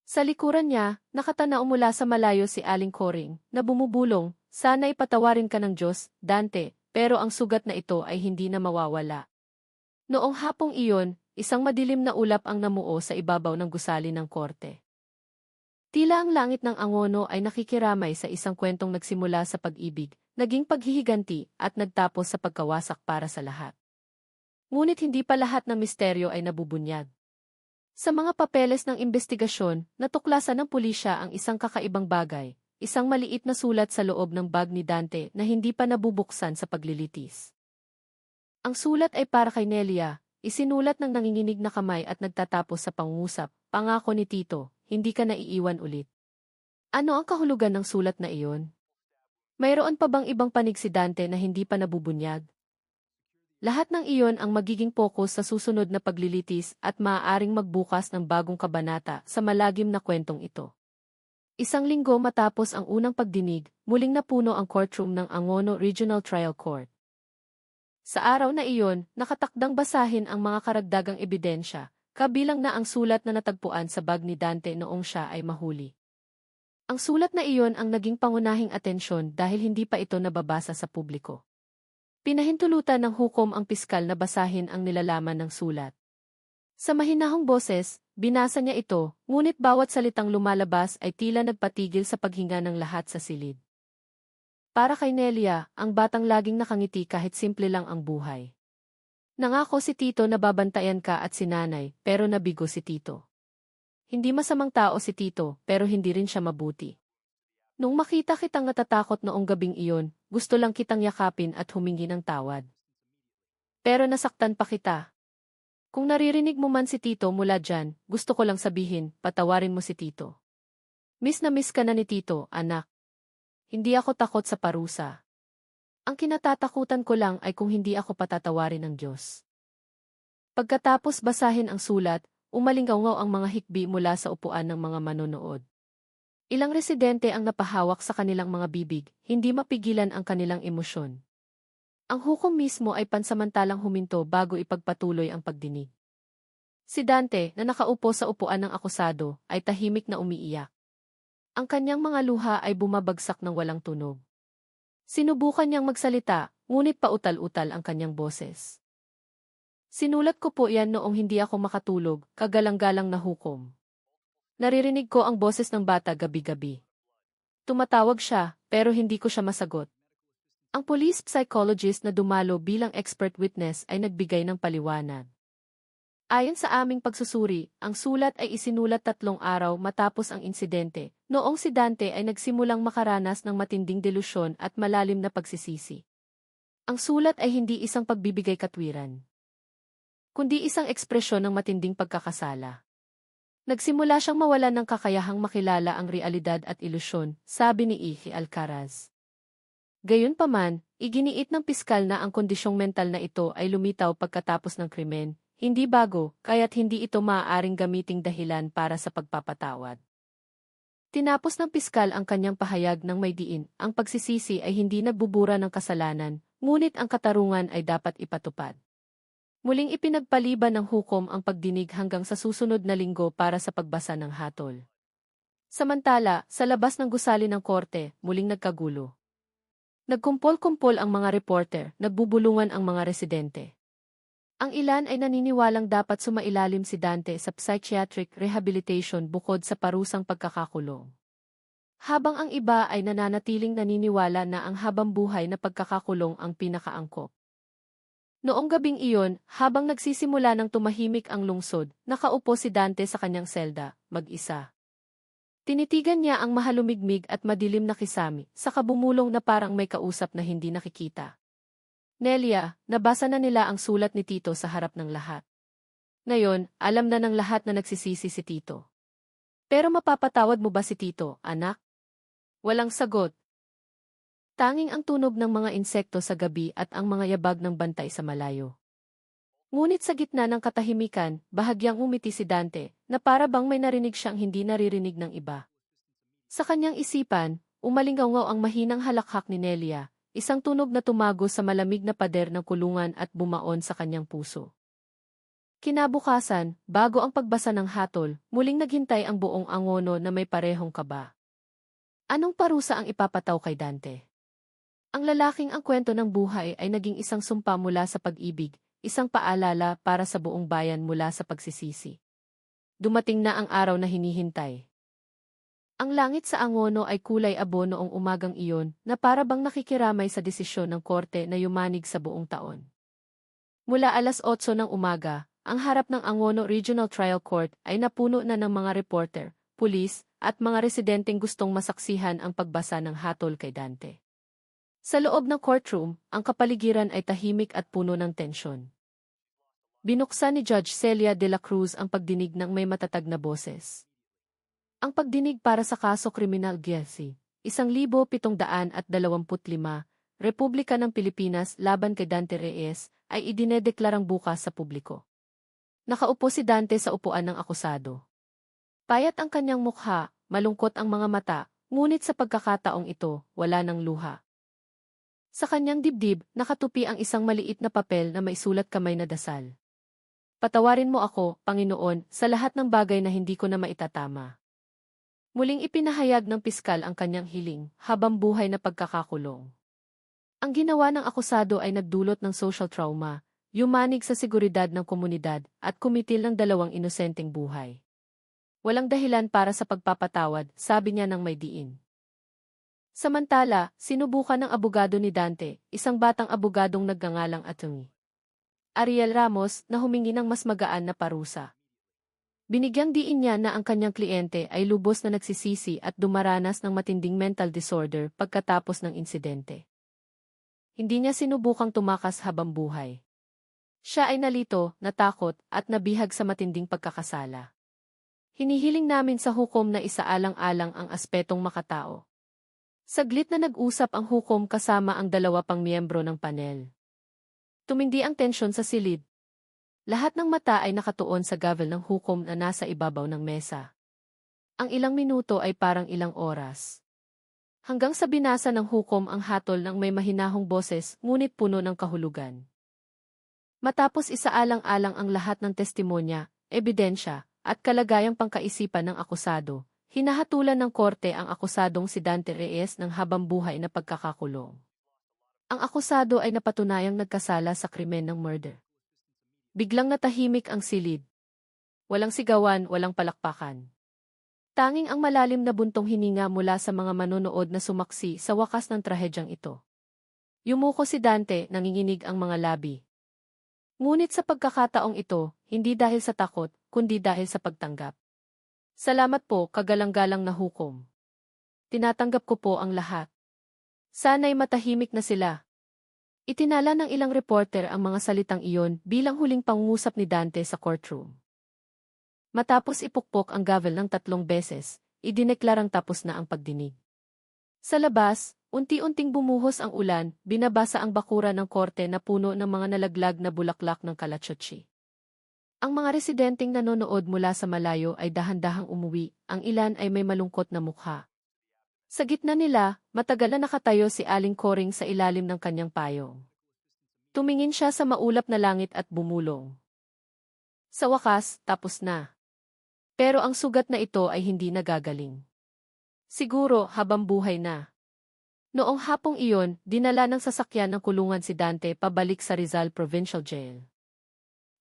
Sa likuran niya, nakatanaw mula sa malayo si Aling Coring, na bumubulong, sana ipatawarin ka ng Diyos, Dante, pero ang sugat na ito ay hindi na mawawala. Noong hapong iyon, isang madilim na ulap ang namuo sa ibabaw ng gusali ng korte. Tila ang langit ng Angono ay nakikiramay sa isang kwentong nagsimula sa pag-ibig, naging paghihiganti at nagtapos sa pagkawasak para sa lahat. Ngunit hindi pa lahat ng misteryo ay nabubunyag. Sa mga papeles ng investigasyon, natuklasan ng pulisya ang isang kakaibang bagay, isang maliit na sulat sa loob ng bag ni Dante na hindi pa nabubuksan sa paglilitis. Ang sulat ay para kay Nelia, isinulat ng nanginginig na kamay at nagtatapos sa pangungusap, pangako ni Tito, hindi ka naiiwan ulit. Ano ang kahulugan ng sulat na iyon? Mayroon pa bang ibang panig si Dante na hindi pa nabubunyag? Lahat ng iyon ang magiging focus sa susunod na paglilitis at maaaring magbukas ng bagong kabanata sa malagim na kwentong ito. Isang linggo matapos ang unang pagdinig, muling napuno ang courtroom ng Angono Regional Trial Court. Sa araw na iyon, nakatakdang basahin ang mga karagdagang ebidensya, kabilang na ang sulat na natagpuan sa bag ni Dante noong siya ay mahuli. Ang sulat na iyon ang naging pangunahing atensyon dahil hindi pa ito nababasa sa publiko. Pinahintulutan ng hukom ang piskal na basahin ang nilalaman ng sulat. Sa mahinahong boses, binasa niya ito, ngunit bawat salitang lumalabas ay tila nagpatigil sa paghinga ng lahat sa silid. Para kay Nelia, ang batang laging nakangiti kahit simple lang ang buhay. Nangako si Tito na babantayan ka at si nanay, pero nabigo si Tito. Hindi masamang tao si Tito, pero hindi rin siya mabuti. Nung makita kitang natatakot noong gabing iyon, gusto lang kitang yakapin at humingi ng tawad. Pero nasaktan pa kita. Kung naririnig mo man si Tito mula dyan, gusto ko lang sabihin, patawarin mo si Tito. Miss na miss ka na ni Tito, anak. Hindi ako takot sa parusa. Ang kinatatakutan ko lang ay kung hindi ako patatawarin ng Diyos. Pagkatapos basahin ang sulat, umalingaw ang mga hikbi mula sa upuan ng mga manonood. Ilang residente ang napahawak sa kanilang mga bibig, hindi mapigilan ang kanilang emosyon. Ang hukom mismo ay pansamantalang huminto bago ipagpatuloy ang pagdinig. Si Dante, na nakaupo sa upuan ng akusado, ay tahimik na umiiyak. Ang kanyang mga luha ay bumabagsak ng walang tunog. Sinubukan niyang magsalita, ngunit pautal-utal ang kanyang boses. Sinulat ko po yan noong hindi ako makatulog, kagalang-galang na hukom. Naririnig ko ang boses ng bata gabi-gabi. Tumatawag siya, pero hindi ko siya masagot. Ang police psychologist na dumalo bilang expert witness ay nagbigay ng paliwanag. Ayon sa aming pagsusuri, ang sulat ay isinulat 3 araw matapos ang insidente, noong si Dante ay nagsimulang makaranas ng matinding delusyon at malalim na pagsisisi. Ang sulat ay hindi isang pagbibigay katwiran, kundi isang ekspresyon ng matinding pagkakasala. Nagsimula siyang mawalan ng kakayahang makilala ang realidad at ilusyon, sabi ni Ihi Alcaraz. Gayunpaman, iginiit ng piskal na ang kondisyong mental na ito ay lumitaw pagkatapos ng krimen, hindi bago, kaya't hindi ito maaaring gamiting dahilan para sa pagpapatawad. Tinapos ng piskal ang kanyang pahayag ng may diin, ang pagsisisi ay hindi nagbubura ng kasalanan, ngunit ang katarungan ay dapat ipatupad. Muling ipinagpaliban ng hukom ang pagdinig hanggang sa susunod na linggo para sa pagbasa ng hatol. Samantala, sa labas ng gusali ng korte, muling nagkagulo. Nagkumpol-kumpol ang mga reporter, nagbubulungan ang mga residente. Ang ilan ay naniniwalang dapat sumailalim si Dante sa psychiatric rehabilitation bukod sa parusang pagkakakulong. Habang ang iba ay nananatiling naniniwala na ang habambuhay na pagkakakulong ang pinakaangkop. Noong gabing iyon, habang nagsisimula ng tumahimik ang lungsod, nakaupo si Dante sa kanyang selda, mag-isa. Tinitigan niya ang mahalumigmig at madilim na kisami, saka bumulong na parang may kausap na hindi nakikita. Nelia, nabasa na nila ang sulat ni Tito sa harap ng lahat. Ngayon, alam na ng lahat na nagsisisi si Tito. Pero mapapatawad mo ba si Tito, anak? Walang sagot. Tanging ang tunog ng mga insekto sa gabi at ang mga yabag ng bantay sa malayo. Ngunit sa gitna ng katahimikan, bahagyang umiti si Dante, na para bang may narinig siyang hindi naririnig ng iba. Sa kanyang isipan, Umalingaw ang mahinang halakhak ni Nelia, isang tunog na tumago sa malamig na pader ng kulungan at bumaon sa kanyang puso. Kinabukasan, bago ang pagbasa ng hatol, muling naghintay ang buong Angono na may parehong kaba. Anong parusa ang ipapataw kay Dante? Ang lalaking ang kwento ng buhay ay naging isang sumpa mula sa pag-ibig, isang paalala para sa buong bayan mula sa pagsisisi. Dumating na ang araw na hinihintay. Ang langit sa Angono ay kulay abo noong umagang iyon na para bang nakikiramay sa desisyon ng korte na yumanig sa buong taon. Mula alas 8 ng umaga, ang harap ng Angono Regional Trial Court ay napuno na ng mga reporter, pulis, at mga residenteng gustong masaksihan ang pagbasa ng hatol kay Dante. Sa loob ng courtroom, ang kapaligiran ay tahimik at puno ng tensyon. Binuksan ni Judge Celia de la Cruz ang pagdinig ng may matatag na boses. Ang pagdinig para sa kaso kriminal Giesi, 1725, Republika ng Pilipinas laban kay Dante Reyes, ay idinedeklarang bukas sa publiko. Nakaupo si Dante sa upuan ng akusado. Payat ang kanyang mukha, malungkot ang mga mata, ngunit sa pagkakataong ito, wala ng luha. Sa kanyang dibdib, nakatupi ang isang maliit na papel na may sulat kamay na dasal. Patawarin mo ako, Panginoon, sa lahat ng bagay na hindi ko na maitatama. Muling ipinahayag ng piskal ang kanyang hiling, habang buhay na pagkakakulong. Ang ginawa ng akusado ay nagdulot ng social trauma, yumanig sa seguridad ng komunidad, at kumitil ng 2 inosenteng buhay. Walang dahilan para sa pagpapatawad, sabi niya ng may diin. Samantala, sinubukan ng abogado ni Dante, isang batang abogadong nagngangalang Atty. Ariel Ramos, na humingi ng mas magaan na parusa. Binigyang diin niya na ang kanyang kliyente ay lubos na nagsisisi at dumaranas ng matinding mental disorder pagkatapos ng insidente. Hindi niya sinubukang tumakas habang buhay. Siya ay nalito, natakot, at nabihag sa matinding pagkakasala. Hinihiling namin sa hukom na isaalang-alang ang aspetong makatao. Saglit na nag-usap ang hukom kasama ang 2 pang miyembro ng panel. Tumindi ang tensyon sa silid. Lahat ng mata ay nakatuon sa gavel ng hukom na nasa ibabaw ng mesa. Ang ilang minuto ay parang ilang oras. Hanggang sa binasa ng hukom ang hatol ng may mahinahong boses ngunit puno ng kahulugan. Matapos isaalang-alang ang lahat ng testimonya, ebidensya, at kalagayang pangkaisipan ng akusado, hinahatulan ng korte ang akusadong si Dante Reyes ng habambuhay na pagkakakulong. Ang akusado ay napatunayang nagkasala sa krimen ng murder. Biglang natahimik ang silid. Walang sigawan, walang palakpakan. Tanging ang malalim na buntong hininga mula sa mga manonood na sumaksi sa wakas ng trahedyang ito. Yumuko si Dante, nanginginig ang mga labi. Ngunit sa pagkakataong ito, hindi dahil sa takot, kundi dahil sa pagtanggap. Salamat po, kagalang-galang na hukom. Tinatanggap ko po ang lahat. Sana'y matahimik na sila. Itinala ng ilang reporter ang mga salitang iyon bilang huling pangungusap ni Dante sa courtroom. Matapos ipukpok ang gavel ng 3 beses, idineklarang tapos na ang pagdinig. Sa labas, unti-unting bumuhos ang ulan, binabasa ang bakura ng korte na puno ng mga nalaglag na bulaklak ng kalatsotsi. Ang mga residenteng nanonood mula sa malayo ay dahan-dahang umuwi, ang ilan ay may malungkot na mukha. Sa gitna nila, matagal na nakatayo si Aling Coring sa ilalim ng kanyang payong. Tumingin siya sa maulap na langit at bumulong. Sa wakas, tapos na. Pero ang sugat na ito ay hindi nagagaling. Siguro habang buhay na. Noong hapong iyon, dinala ng sasakyan ng kulungan si Dante pabalik sa Rizal Provincial Jail.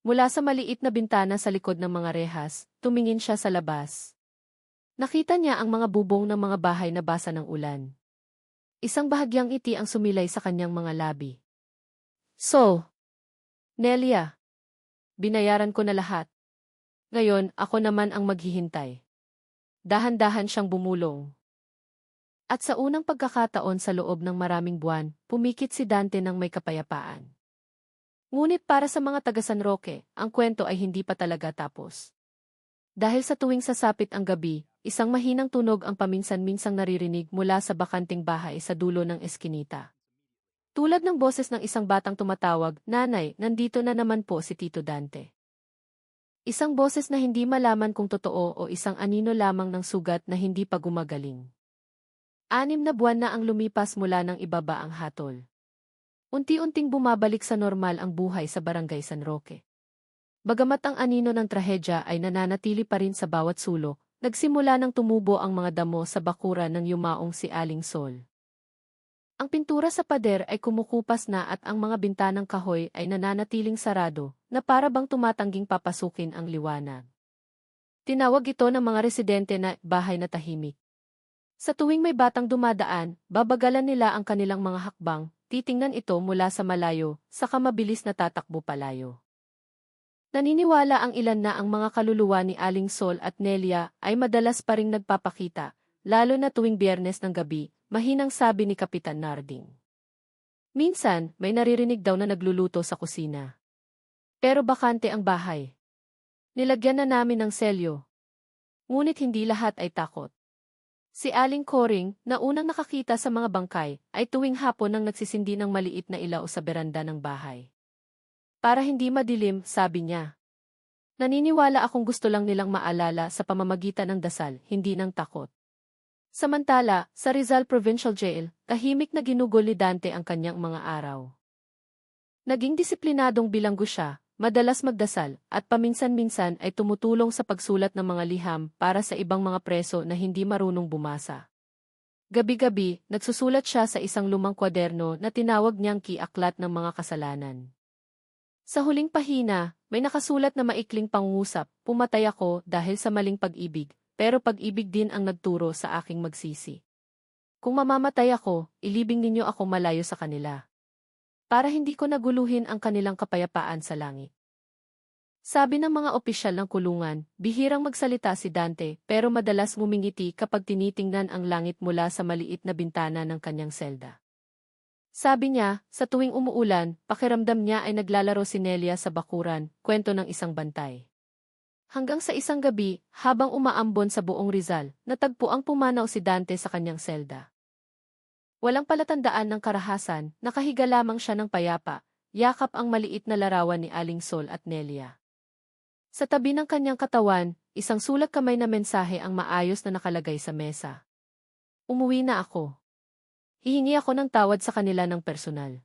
Mula sa maliit na bintana sa likod ng mga rehas, tumingin siya sa labas. Nakita niya ang mga bubong ng mga bahay na basa ng ulan. Isang bahagyang ngiti ang sumilay sa kanyang mga labi. So, Nelia, binayaran ko na lahat. Ngayon, ako naman ang maghihintay. Dahan-dahan siyang bumulong. At sa unang pagkakataon sa loob ng maraming buwan, pumikit si Dante ng may kapayapaan. Ngunit para sa mga taga San Roque, ang kwento ay hindi pa talaga tapos. Dahil sa tuwing sasapit ang gabi, isang mahinang tunog ang paminsan-minsang naririnig mula sa bakanting bahay sa dulo ng eskinita. Tulad ng boses ng isang batang tumatawag, "Nanay, nandito na naman po si Tito Dante." Isang boses na hindi malaman kung totoo o isang anino lamang ng sugat na hindi pa gumagaling. 6 na buwan na ang lumipas mula nang ibaba ang hatol. Unti-unting bumabalik sa normal ang buhay sa Barangay San Roque. Bagamat ang anino ng trahedya ay nananatili pa rin sa bawat sulok, nagsimula nang tumubo ang mga damo sa bakuran ng yumaong si Aling Sol. Ang pintura sa pader ay kumukupas na at ang mga bintanang kahoy ay nananatiling sarado, na para bang tumatangging papasukin ang liwanag. Tinawag ito ng mga residente na bahay na tahimik. Sa tuwing may batang dumadaan, babagalan nila ang kanilang mga hakbang, titingnan ito mula sa malayo, saka mabilis na tatakbo palayo. Naniniwala ang ilan na ang mga kaluluwa ni Aling Sol at Nelia ay madalas pa ring nagpapakita, lalo na tuwing Biyernes ng gabi, mahinang sabi ni Kapitan Narding. Minsan, may naririnig daw na nagluluto sa kusina. Pero bakante ang bahay. Nilagyan na namin ng selyo. Ngunit hindi lahat ay takot. Si Aling Coring, na unang nakakita sa mga bangkay, ay tuwing hapon nang nagsisindi ng maliit na ilaw sa beranda ng bahay. Para hindi madilim, sabi niya. Naniniwala akong gusto lang nilang maalala sa pamamagitan ng dasal, hindi ng takot. Samantala, sa Rizal Provincial Jail, tahimik na ginugol ni Dante ang kanyang mga araw. Naging disiplinadong bilanggo siya, madalas magdasal, at paminsan-minsan ay tumutulong sa pagsulat ng mga liham para sa ibang mga preso na hindi marunong bumasa. Gabi-gabi, nagsusulat siya sa isang lumang kwaderno na tinawag niyang kiaklat ng mga kasalanan. Sa huling pahina, may nakasulat na maikling pangungusap, pumatay ako dahil sa maling pag-ibig, pero pag-ibig din ang nagturo sa aking magsisi. Kung mamamatay ako, ilibing ninyo ako malayo sa kanila. Para hindi ko naguluhin ang kanilang kapayapaan sa langit. Sabi ng mga opisyal ng kulungan, bihirang magsalita si Dante pero madalas ngumingiti kapag tinitingnan ang langit mula sa maliit na bintana ng kanyang selda. Sabi niya, sa tuwing umuulan, pakiramdam niya ay naglalaro si Nelia sa bakuran, kwento ng isang bantay. Hanggang sa isang gabi, habang umaambon sa buong Rizal, natagpo ang pumanaw si Dante sa kanyang selda. Walang palatandaan ng karahasan, nakahiga lamang siya ng payapa, yakap ang maliit na larawan ni Aling Sol at Nelia. Sa tabi ng kanyang katawan, isang sulat kamay na mensahe ang maayos na nakalagay sa mesa. Umuwi na ako. Hihingi ako ng tawad sa kanila ng personal.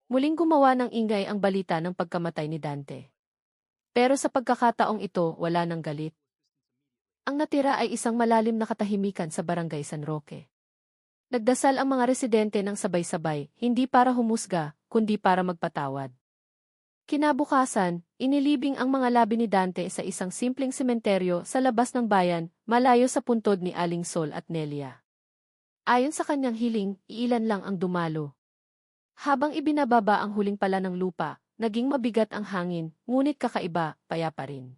Muling gumawa ng ingay ang balita ng pagkamatay ni Dante. Pero sa pagkakataong ito, wala nang galit. Ang natira ay isang malalim na katahimikan sa Barangay San Roque. Nagdasal ang mga residente ng sabay-sabay, hindi para humusga, kundi para magpatawad. Kinabukasan, inilibing ang mga labi ni Dante sa isang simpleng sementeryo sa labas ng bayan, malayo sa puntod ni Aling Sol at Nelia. Ayon sa kanyang hiling, iilan lang ang dumalo. Habang ibinababa ang huling pala ng lupa, naging mabigat ang hangin, ngunit kakaiba, payapa rin.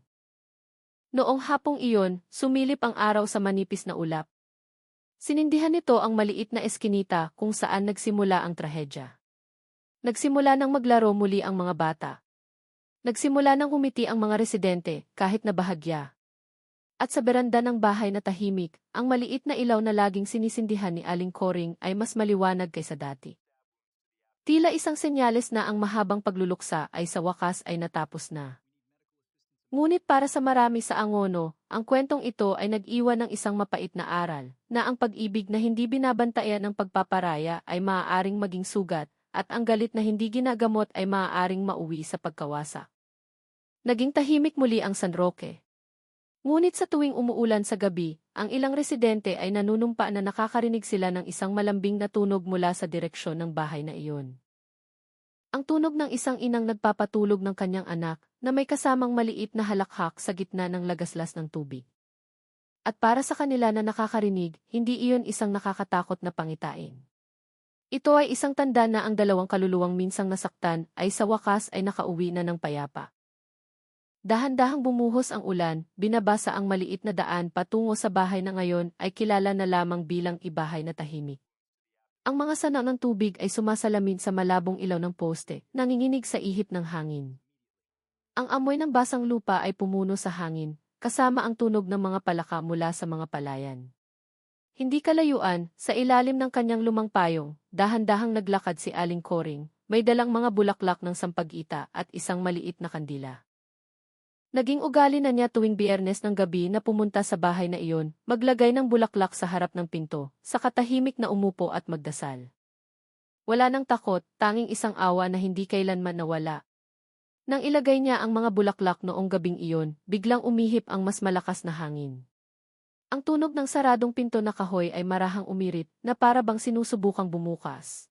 Noong hapong iyon, sumilip ang araw sa manipis na ulap. Sinindihan nito ang maliit na eskinita kung saan nagsimula ang trahedya. Nagsimula nang maglaro muli ang mga bata. Nagsimula nang humiti ang mga residente, kahit na bahagya. At sa beranda ng bahay na tahimik, ang maliit na ilaw na laging sinisindihan ni Aling Coring ay mas maliwanag kaysa dati. Tila isang senyales na ang mahabang pagluluksa ay sa wakas ay natapos na. Ngunit para sa marami sa Angono, ang kwentong ito ay nag-iwan ng isang mapait na aral, na ang pag-ibig na hindi binabantayan ng pagpaparaya ay maaaring maging sugat, at ang galit na hindi ginagamot ay maaaring mauwi sa pagkawasa. Naging tahimik muli ang San Roque. Ngunit sa tuwing umuulan sa gabi, ang ilang residente ay nanunumpa na nakakarinig sila ng isang malambing na tunog mula sa direksyon ng bahay na iyon. Ang tunog ng isang inang nagpapatulog ng kanyang anak na may kasamang maliit na halakhak sa gitna ng lagaslas ng tubig. At para sa kanila na nakakarinig, hindi iyon isang nakakatakot na pangitain. Ito ay isang tanda na ang dalawang kaluluwang minsang nasaktan ay sa wakas ay nakauwi na ng payapa. Dahan-dahang bumuhos ang ulan, binabasa ang maliit na daan patungo sa bahay na ngayon ay kilala na lamang bilang ibahay na tahimik. Ang mga sanaw ng tubig ay sumasalamin sa malabong ilaw ng poste, nanginginig sa ihip ng hangin. Ang amoy ng basang lupa ay pumuno sa hangin, kasama ang tunog ng mga palaka mula sa mga palayan. Hindi kalayuan, sa ilalim ng kanyang lumang payong, dahan-dahang naglakad si Aling Coring, may dalang mga bulaklak ng sampag-ita at isang maliit na kandila. Naging ugali na niya tuwing Biyernes ng gabi na pumunta sa bahay na iyon, maglagay ng bulaklak sa harap ng pinto, sa katahimik na umupo at magdasal. Wala nang takot, tanging isang awa na hindi kailanman nawala. Nang ilagay niya ang mga bulaklak noong gabing iyon, biglang umihip ang mas malakas na hangin. Ang tunog ng saradong pinto na kahoy ay marahang umirit na para bang sinusubukang bumukas.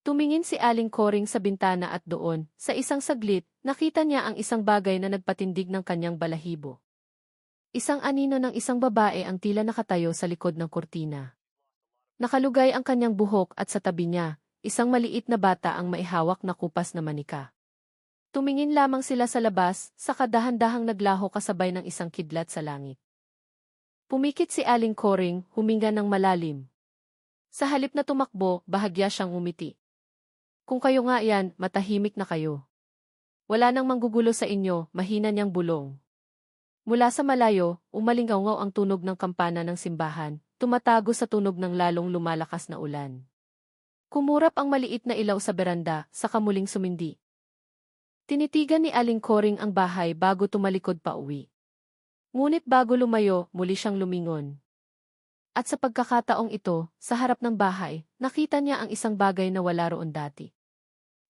Tumingin si Aling Coring sa bintana at doon, sa isang saglit, nakita niya ang isang bagay na nagpatindig ng kanyang balahibo. Isang anino ng isang babae ang tila nakatayo sa likod ng kurtina. Nakalugay ang kanyang buhok at sa tabi niya, isang maliit na bata ang maihawak na kupas na manika. Tumingin lamang sila sa labas, sa kadahan-dahang naglaho kasabay ng isang kidlat sa langit. Pumikit si Aling Coring, huminga ng malalim. Sa halip na tumakbo, bahagya siyang umiti. Kung kayo nga yan, matahimik na kayo. Wala nang manggugulo sa inyo, mahina niyang bulong. Mula sa malayo, umalingaw ang tunog ng kampana ng simbahan, tumatago sa tunog ng lalong lumalakas na ulan. Kumurap ang maliit na ilaw sa beranda, saka muling sumindi. Tinitigan ni Aling Coring ang bahay bago tumalikod pa uwi. Ngunit bago lumayo, muli siyang lumingon. At sa pagkakataong ito, sa harap ng bahay, nakita niya ang isang bagay na wala roon dati.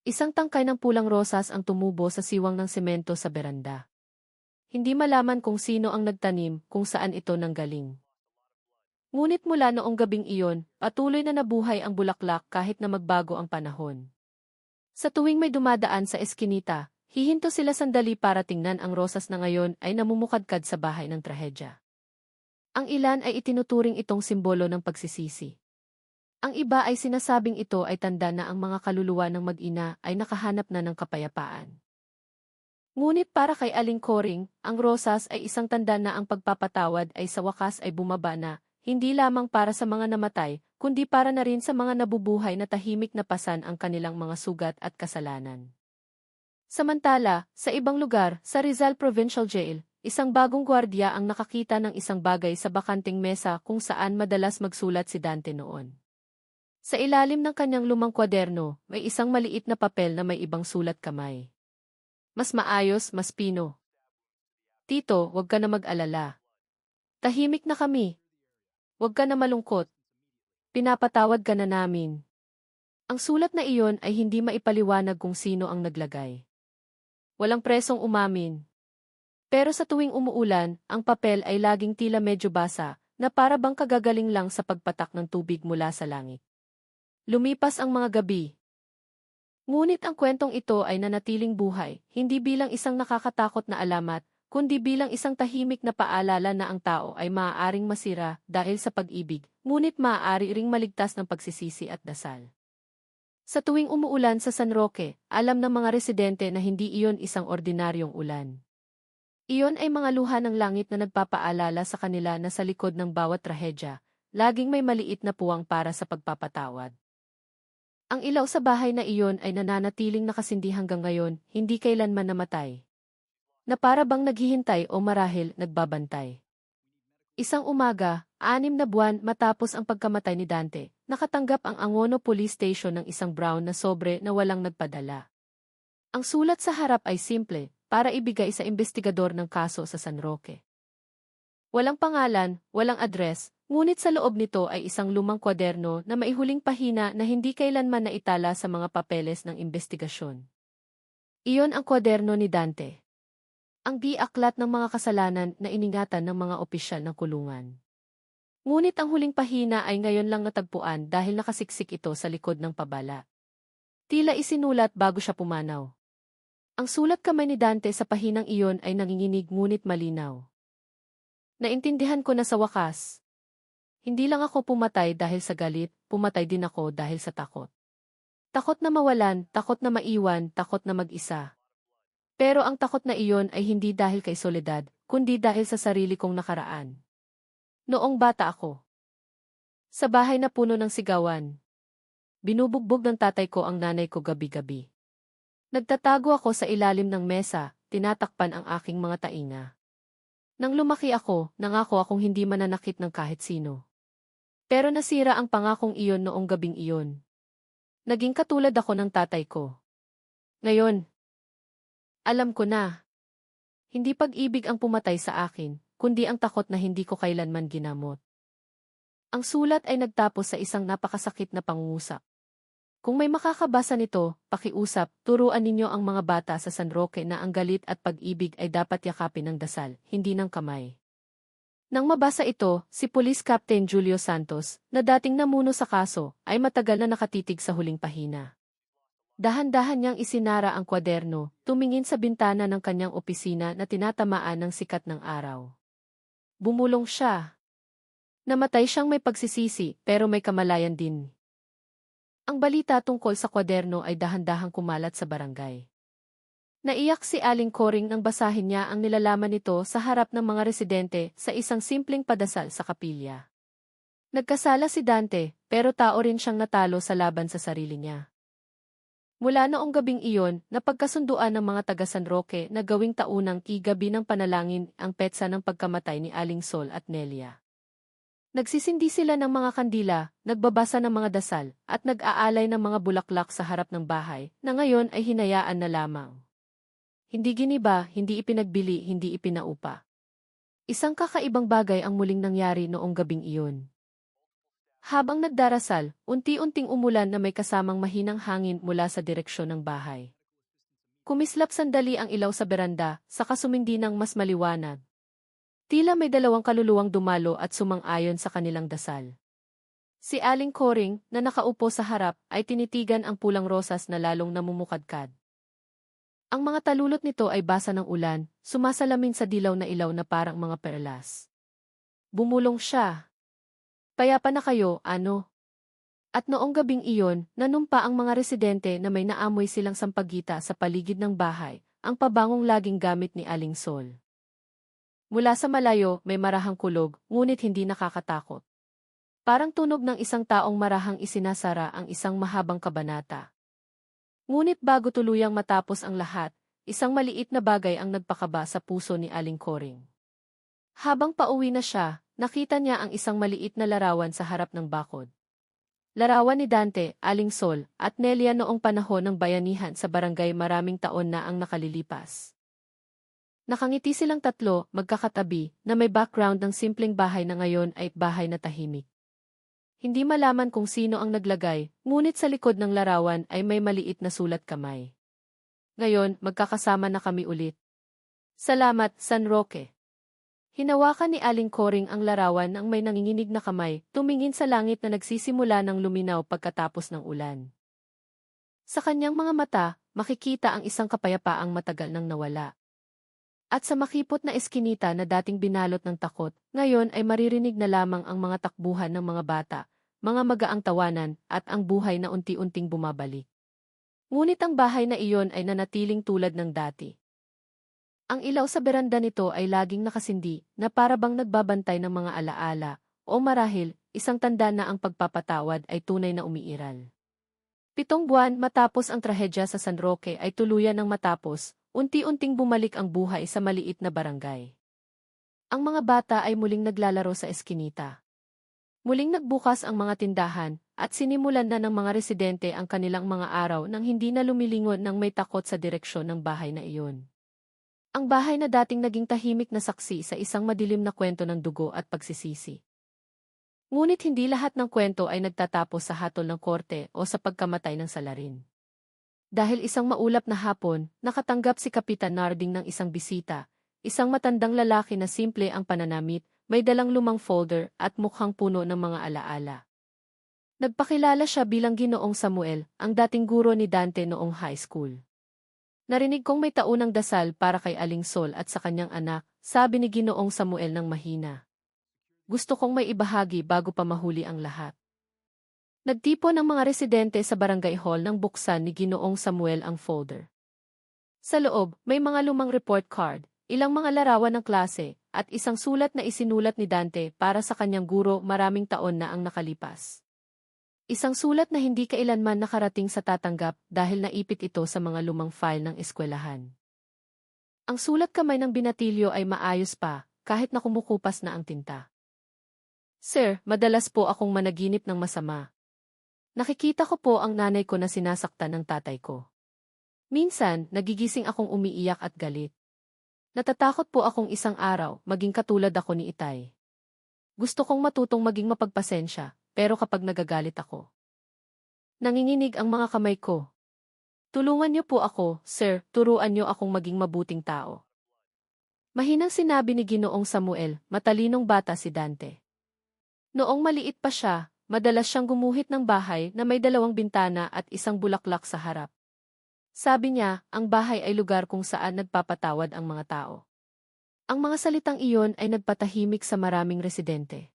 Isang tangkay ng pulang rosas ang tumubo sa siwang ng semento sa beranda. Hindi malaman kung sino ang nagtanim, kung saan ito nanggaling. Ngunit mula noong gabing iyon, patuloy na nabuhay ang bulaklak kahit na magbago ang panahon. Sa tuwing may dumadaan sa eskinita, hihinto sila sandali para tingnan ang rosas na ngayon ay namumukadkad sa bahay ng trahedya. Ang ilan ay itinuturing itong simbolo ng pagsisisi. Ang iba ay sinasabing ito ay tanda na ang mga kaluluwa ng mag-ina ay nakahanap na ng kapayapaan. Ngunit para kay Aling Coring, ang rosas ay isang tanda na ang pagpapatawad ay sa wakas ay bumaba na, hindi lamang para sa mga namatay, kundi para na rin sa mga nabubuhay na tahimik na pasan ang kanilang mga sugat at kasalanan. Samantala, sa ibang lugar, sa Rizal Provincial Jail, isang bagong gwardiya ang nakakita ng isang bagay sa bakanting mesa kung saan madalas magsulat si Dante noon. Sa ilalim ng kanyang lumang kwaderno, may isang maliit na papel na may ibang sulat kamay. Mas maayos, mas pino. Tito, huwag ka na mag-alala. Tahimik na kami. Huwag ka na malungkot. Pinapatawad ka na namin. Ang sulat na iyon ay hindi maipaliwanag kung sino ang naglagay. Walang presong umamin. Pero sa tuwing umuulan, ang papel ay laging tila medyo basa, na para bang kagagaling lang sa pagpatak ng tubig mula sa langit. Lumipas ang mga gabi. Ngunit ang kwentong ito ay nanatiling buhay, hindi bilang isang nakakatakot na alamat, kundi bilang isang tahimik na paalala na ang tao ay maaaring masira dahil sa pag-ibig, ngunit maaari ring maligtas ng pagsisisi at dasal. Sa tuwing umuulan sa San Roque, alam ng mga residente na hindi iyon isang ordinaryong ulan. Iyon ay mga luha ng langit na nagpapaalala sa kanila na sa likod ng bawat trahedya, laging may maliit na puwang para sa pagpapatawad. Ang ilaw sa bahay na iyon ay nananatiling nakasindi hanggang ngayon, hindi kailanman namatay. Na para bang naghihintay o marahil nagbabantay. Isang umaga, 6 na buwan matapos ang pagkamatay ni Dante, nakatanggap ang Angono Police Station ng isang brown na sobre na walang nagpadala. Ang sulat sa harap ay simple, para ibigay sa investigador ng kaso sa San Roque. Walang pangalan, walang address, ngunit sa loob nito ay isang lumang kwaderno na maihuling pahina na hindi kailanman naitala sa mga papeles ng investigasyon. Iyon ang kwaderno ni Dante. Ang di-aklat ng mga kasalanan na iningatan ng mga opisyal ng kulungan. Ngunit ang huling pahina ay ngayon lang natagpuan dahil nakasiksik ito sa likod ng pabala. Tila isinulat bago siya pumanaw. Ang sulat kamay ni Dante sa pahinang iyon ay nanginginig ngunit malinaw. Naintindihan ko na sa wakas. Hindi lang ako pumatay dahil sa galit, pumatay din ako dahil sa takot. Takot na mawalan, takot na maiwan, takot na mag-isa. Pero ang takot na iyon ay hindi dahil kay soledad, kundi dahil sa sarili kong nakaraan. Noong bata ako. Sa bahay na puno ng sigawan. Binubugbog ng tatay ko ang nanay ko gabi-gabi. Nagtatago ako sa ilalim ng mesa, tinatakpan ang aking mga tainga. Nang lumaki ako, nangako akong hindi mananakit ng kahit sino. Pero nasira ang pangakong iyon noong gabing iyon. Naging katulad ako ng tatay ko. Ngayon, alam ko na. Hindi pag-ibig ang pumatay sa akin, kundi ang takot na hindi ko kailanman ginamot. Ang sulat ay nagtapos sa isang napakasakit na pangungusap. Kung may makakabasa nito, pakiusap, turuan ninyo ang mga bata sa San Roque na ang galit at pag-ibig ay dapat yakapin ng dasal, hindi ng kamay. Nang mabasa ito, si Police Captain Julio Santos, na dating namuno sa kaso, ay matagal na nakatitig sa huling pahina. Dahan-dahan niyang isinara ang kwaderno, tumingin sa bintana ng kanyang opisina na tinatamaan ng sikat ng araw. Bumulong siya. Namatay siyang may pagsisisi, pero may kamalayan din. Ang balita tungkol sa kwaderno ay dahan-dahang kumalat sa barangay. Naiyak si Aling Coring nang basahin niya ang nilalaman nito sa harap ng mga residente sa isang simpleng padasal sa kapilya. Nagkasala si Dante, pero tao rin siyang natalo sa laban sa sarili niya. Mula noong gabing iyon, napagkasunduan ng mga taga San Roque na gawing taunang gabi ng panalangin ang petsa ng pagkamatay ni Aling Sol at Nelia. Nagsisindi sila ng mga kandila, nagbabasa ng mga dasal, at nag-aalay ng mga bulaklak sa harap ng bahay, na ngayon ay hinayaan na lamang. Hindi giniba, hindi ipinagbili, hindi ipinaupa. Isang kakaibang bagay ang muling nangyari noong gabing iyon. Habang nagdarasal, unti-unting umulan na may kasamang mahinang hangin mula sa direksyon ng bahay. Kumislap sandali ang ilaw sa beranda, saka sumindi ng mas maliwanag. Tila may dalawang kaluluwang dumalo at sumang-ayon sa kanilang dasal. Si Aling Coring, na nakaupo sa harap, ay tinitigan ang pulang rosas na lalong namumukadkad. Ang mga talulot nito ay basa ng ulan, sumasalamin sa dilaw na ilaw na parang mga perlas. Bumulong siya. Payapa na kayo, ano? At noong gabing iyon, nanumpa ang mga residente na may naamoy silang sampagita sa paligid ng bahay, ang pabangong laging gamit ni Aling Sol. Mula sa malayo, may marahang kulog, ngunit hindi nakakatakot. Parang tunog ng isang taong marahang isinasara ang isang mahabang kabanata. Ngunit bago tuluyang matapos ang lahat, isang maliit na bagay ang nagpakaba sa puso ni Aling Coring. Habang pauwi na siya, nakita niya ang isang maliit na larawan sa harap ng bakod. Larawan ni Dante, Aling Sol, at Nelia noong panahon ng bayanihan sa barangay maraming taon na ang nakalilipas. Nakangiti silang tatlo, magkakatabi, na may background ng simpleng bahay na ngayon ay bahay na tahimik. Hindi malaman kung sino ang naglagay, ngunit sa likod ng larawan ay may maliit na sulat kamay. Ngayon, magkakasama na kami ulit. Salamat, San Roque. Hinawakan ni Aling Coring ang larawan ng may nanginginig na kamay, tumingin sa langit na nagsisimula ng luminaw pagkatapos ng ulan. Sa kanyang mga mata, makikita ang isang kapayapaang matagal nang nawala. At sa makipot na eskinita na dating binalot ng takot, ngayon ay maririnig na lamang ang mga takbuhan ng mga bata, mga magaang tawanan, at ang buhay na unti-unting bumabalik. Ngunit ang bahay na iyon ay nanatiling tulad ng dati. Ang ilaw sa beranda nito ay laging nakasindi, na parabang nagbabantay ng mga alaala, o marahil, isang tanda na ang pagpapatawad ay tunay na umiiral. 7 buwan matapos ang trahedya sa San Roque ay tuluyan ng matapos, unti-unting bumalik ang buhay sa maliit na barangay. Ang mga bata ay muling naglalaro sa eskinita. Muling nagbukas ang mga tindahan, at sinimulan na ng mga residente ang kanilang mga araw nang hindi na lumilingon ng may takot sa direksyon ng bahay na iyon. Ang bahay na dating naging tahimik na saksi sa isang madilim na kwento ng dugo at pagsisisi. Ngunit hindi lahat ng kwento ay nagtatapos sa hatol ng korte o sa pagkamatay ng salarin. Dahil isang maulap na hapon, nakatanggap si Kapitan Narding ng isang bisita, isang matandang lalaki na simple ang pananamit, may dalang lumang folder at mukhang puno ng mga alaala. Nagpakilala siya bilang Ginoong Samuel, ang dating guro ni Dante noong high school. Narinig kong may taunang dasal para kay Aling Sol at sa kanyang anak, sabi ni Ginoong Samuel ng mahina. Gusto kong may ibahagi bago pa mahuli ang lahat. Nagtipon ang mga residente sa barangay hall nang buksan ni Ginoong Samuel ang folder. Sa loob, may mga lumang report card, ilang mga larawan ng klase, at isang sulat na isinulat ni Dante para sa kanyang guro maraming taon na ang nakalipas. Isang sulat na hindi kailanman nakarating sa tatanggap dahil naipit ito sa mga lumang file ng eskwelahan. Ang sulat kamay ng binatilyo ay maayos pa, kahit na kumukupas na ang tinta. Sir, madalas po akong managinip ng masama. Nakikita ko po ang nanay ko na sinasaktan ng tatay ko. Minsan, nagigising akong umiiyak at galit. Natatakot po akong isang araw, maging katulad ako ni Itay. Gusto kong matutong maging mapagpasensya, pero kapag nagagalit ako, nanginginig ang mga kamay ko. Tulungan niyo po ako, sir, turuan niyo akong maging mabuting tao. Mahinang sinabi ni Ginoong Samuel, matalinong bata si Dante. Noong maliit pa siya, madalas siyang gumuhit ng bahay na may 2 bintana at isang bulaklak sa harap. Sabi niya, ang bahay ay lugar kung saan nagpapatawad ang mga tao. Ang mga salitang iyon ay nagpatahimik sa maraming residente.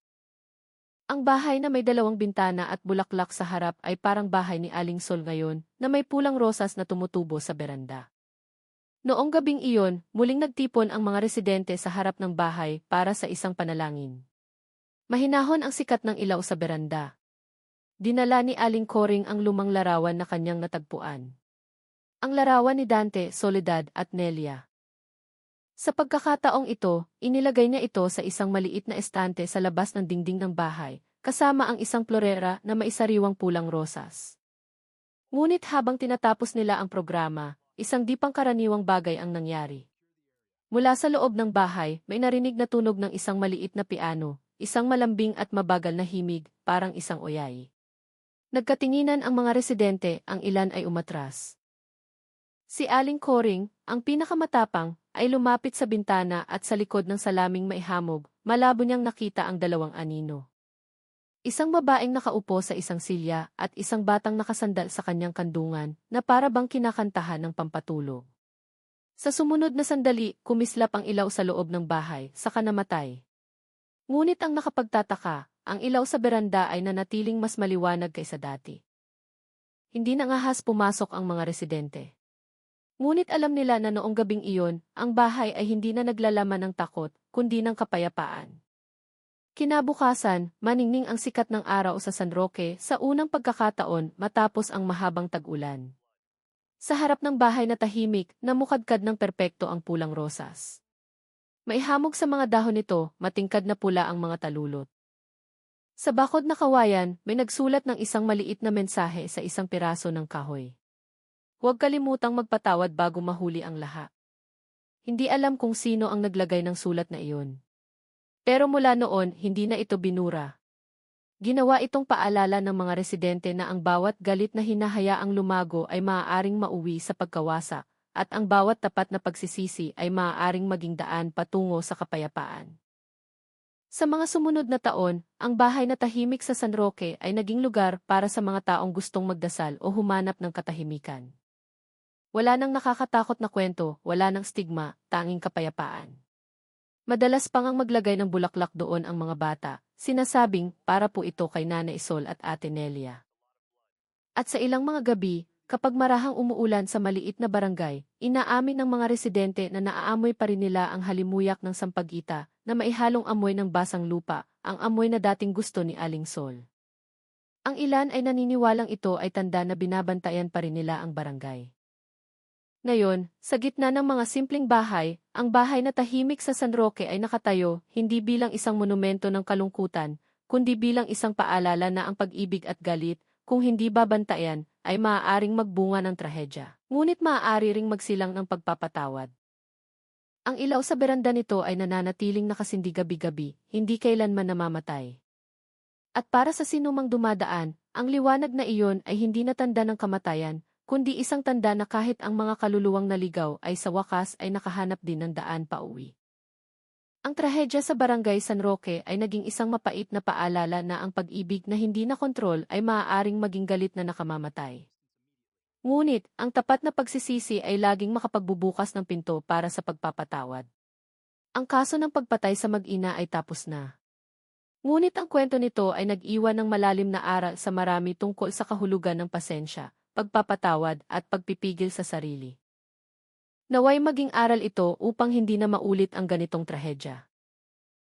Ang bahay na may 2 bintana at bulaklak sa harap ay parang bahay ni Aling Sol ngayon na may pulang rosas na tumutubo sa beranda. Noong gabing iyon, muling nagtipon ang mga residente sa harap ng bahay para sa isang panalangin. Mahinahon ang sikat ng ilaw sa beranda. Dinala ni Aling Coring ang lumang larawan na kanyang natagpuan. Ang larawan ni Dante, Soledad at Nelia. Sa pagkakataong ito, inilagay niya ito sa isang maliit na estante sa labas ng dingding ng bahay, kasama ang isang florera na maisariwang pulang rosas. Ngunit habang tinatapos nila ang programa, isang di pangkaraniwang bagay ang nangyari. Mula sa loob ng bahay, may narinig na tunog ng isang maliit na piano, isang malambing at mabagal na himig, parang isang oyay. Nagkatinginan ang mga residente, ang ilan ay umatras. Si Aling Coring, ang pinakamatapang, ay lumapit sa bintana at sa likod ng salaming maihamog, malabo niyang nakita ang 2 anino. Isang babaeng nakaupo sa isang silya at isang batang nakasandal sa kanyang kandungan na para bang kinakantahan ng pampatulog. Sa sumunod na sandali, kumislap ang ilaw sa loob ng bahay, saka namatay. Ngunit ang nakapagtataka, ang ilaw sa beranda ay nanatiling mas maliwanag kaysa dati. Hindi nangahas pumasok ang mga residente. Ngunit alam nila na noong gabing iyon, ang bahay ay hindi na naglalaman ng takot, kundi ng kapayapaan. Kinabukasan, maningning ang sikat ng araw sa San Roque sa unang pagkakataon matapos ang mahabang tag-ulan. Sa harap ng bahay na tahimik, namukadkad ng perpekto ang pulang rosas. Maihamog sa mga dahon nito, matingkad na pula ang mga talulot. Sa bakod na kawayan, may nagsulat ng isang maliit na mensahe sa isang piraso ng kahoy. Huwag kalimutang magpatawad bago mahuli ang lahat. Hindi alam kung sino ang naglagay ng sulat na iyon. Pero mula noon, hindi na ito binura. Ginawa itong paalala ng mga residente na ang bawat galit na hinahayaang lumago ay maaaring mauwi sa pagkawasa, at ang bawat tapat na pagsisisi ay maaaring maging daan patungo sa kapayapaan. Sa mga sumunod na taon, ang bahay na tahimik sa San Roque ay naging lugar para sa mga taong gustong magdasal o humanap ng katahimikan. Wala nang nakakatakot na kwento, wala nang stigma, tanging kapayapaan. Madalas pang ang maglagay ng bulaklak doon ang mga bata, sinasabing para po ito kay Nanay Sol at Ate Nelia. At sa ilang mga gabi, kapag marahang umuulan sa maliit na barangay, inaamin ng mga residente na naaamoy pa rin nila ang halimuyak ng sampagita na maihalong amoy ng basang lupa, ang amoy na dating gusto ni Aling Sol. Ang ilan ay naniniwalang ito ay tanda na binabantayan pa rin nila ang barangay. Ngayon, sa gitna ng mga simpleng bahay, ang bahay na tahimik sa San Roque ay nakatayo, hindi bilang isang monumento ng kalungkutan, kundi bilang isang paalala na ang pag-ibig at galit, kung hindi babantayan, ay maaaring magbunga ng trahedya. Ngunit maaari ring magsilang ng pagpapatawad. Ang ilaw sa beranda nito ay nananatiling nakasindi gabi-gabi, hindi kailanman namamatay. At para sa sinumang dumadaan, ang liwanag na iyon ay hindi na tanda ng kamatayan, kundi isang tanda na kahit ang mga kaluluwang naligaw ay sa wakas ay nakahanap din ng daan pauwi. Ang trahedya sa Barangay San Roque ay naging isang mapait na paalala na ang pag-ibig na hindi na kontrol ay maaaring maging galit na nakamamatay. Ngunit, ang tapat na pagsisisi ay laging makapagbubukas ng pinto para sa pagpapatawad. Ang kaso ng pagpatay sa mag-ina ay tapos na. Ngunit ang kwento nito ay nag-iwan ng malalim na aral sa marami tungkol sa kahulugan ng pasensya, pagpapatawad at pagpipigil sa sarili. Naway maging aral ito upang hindi na maulit ang ganitong trahedya.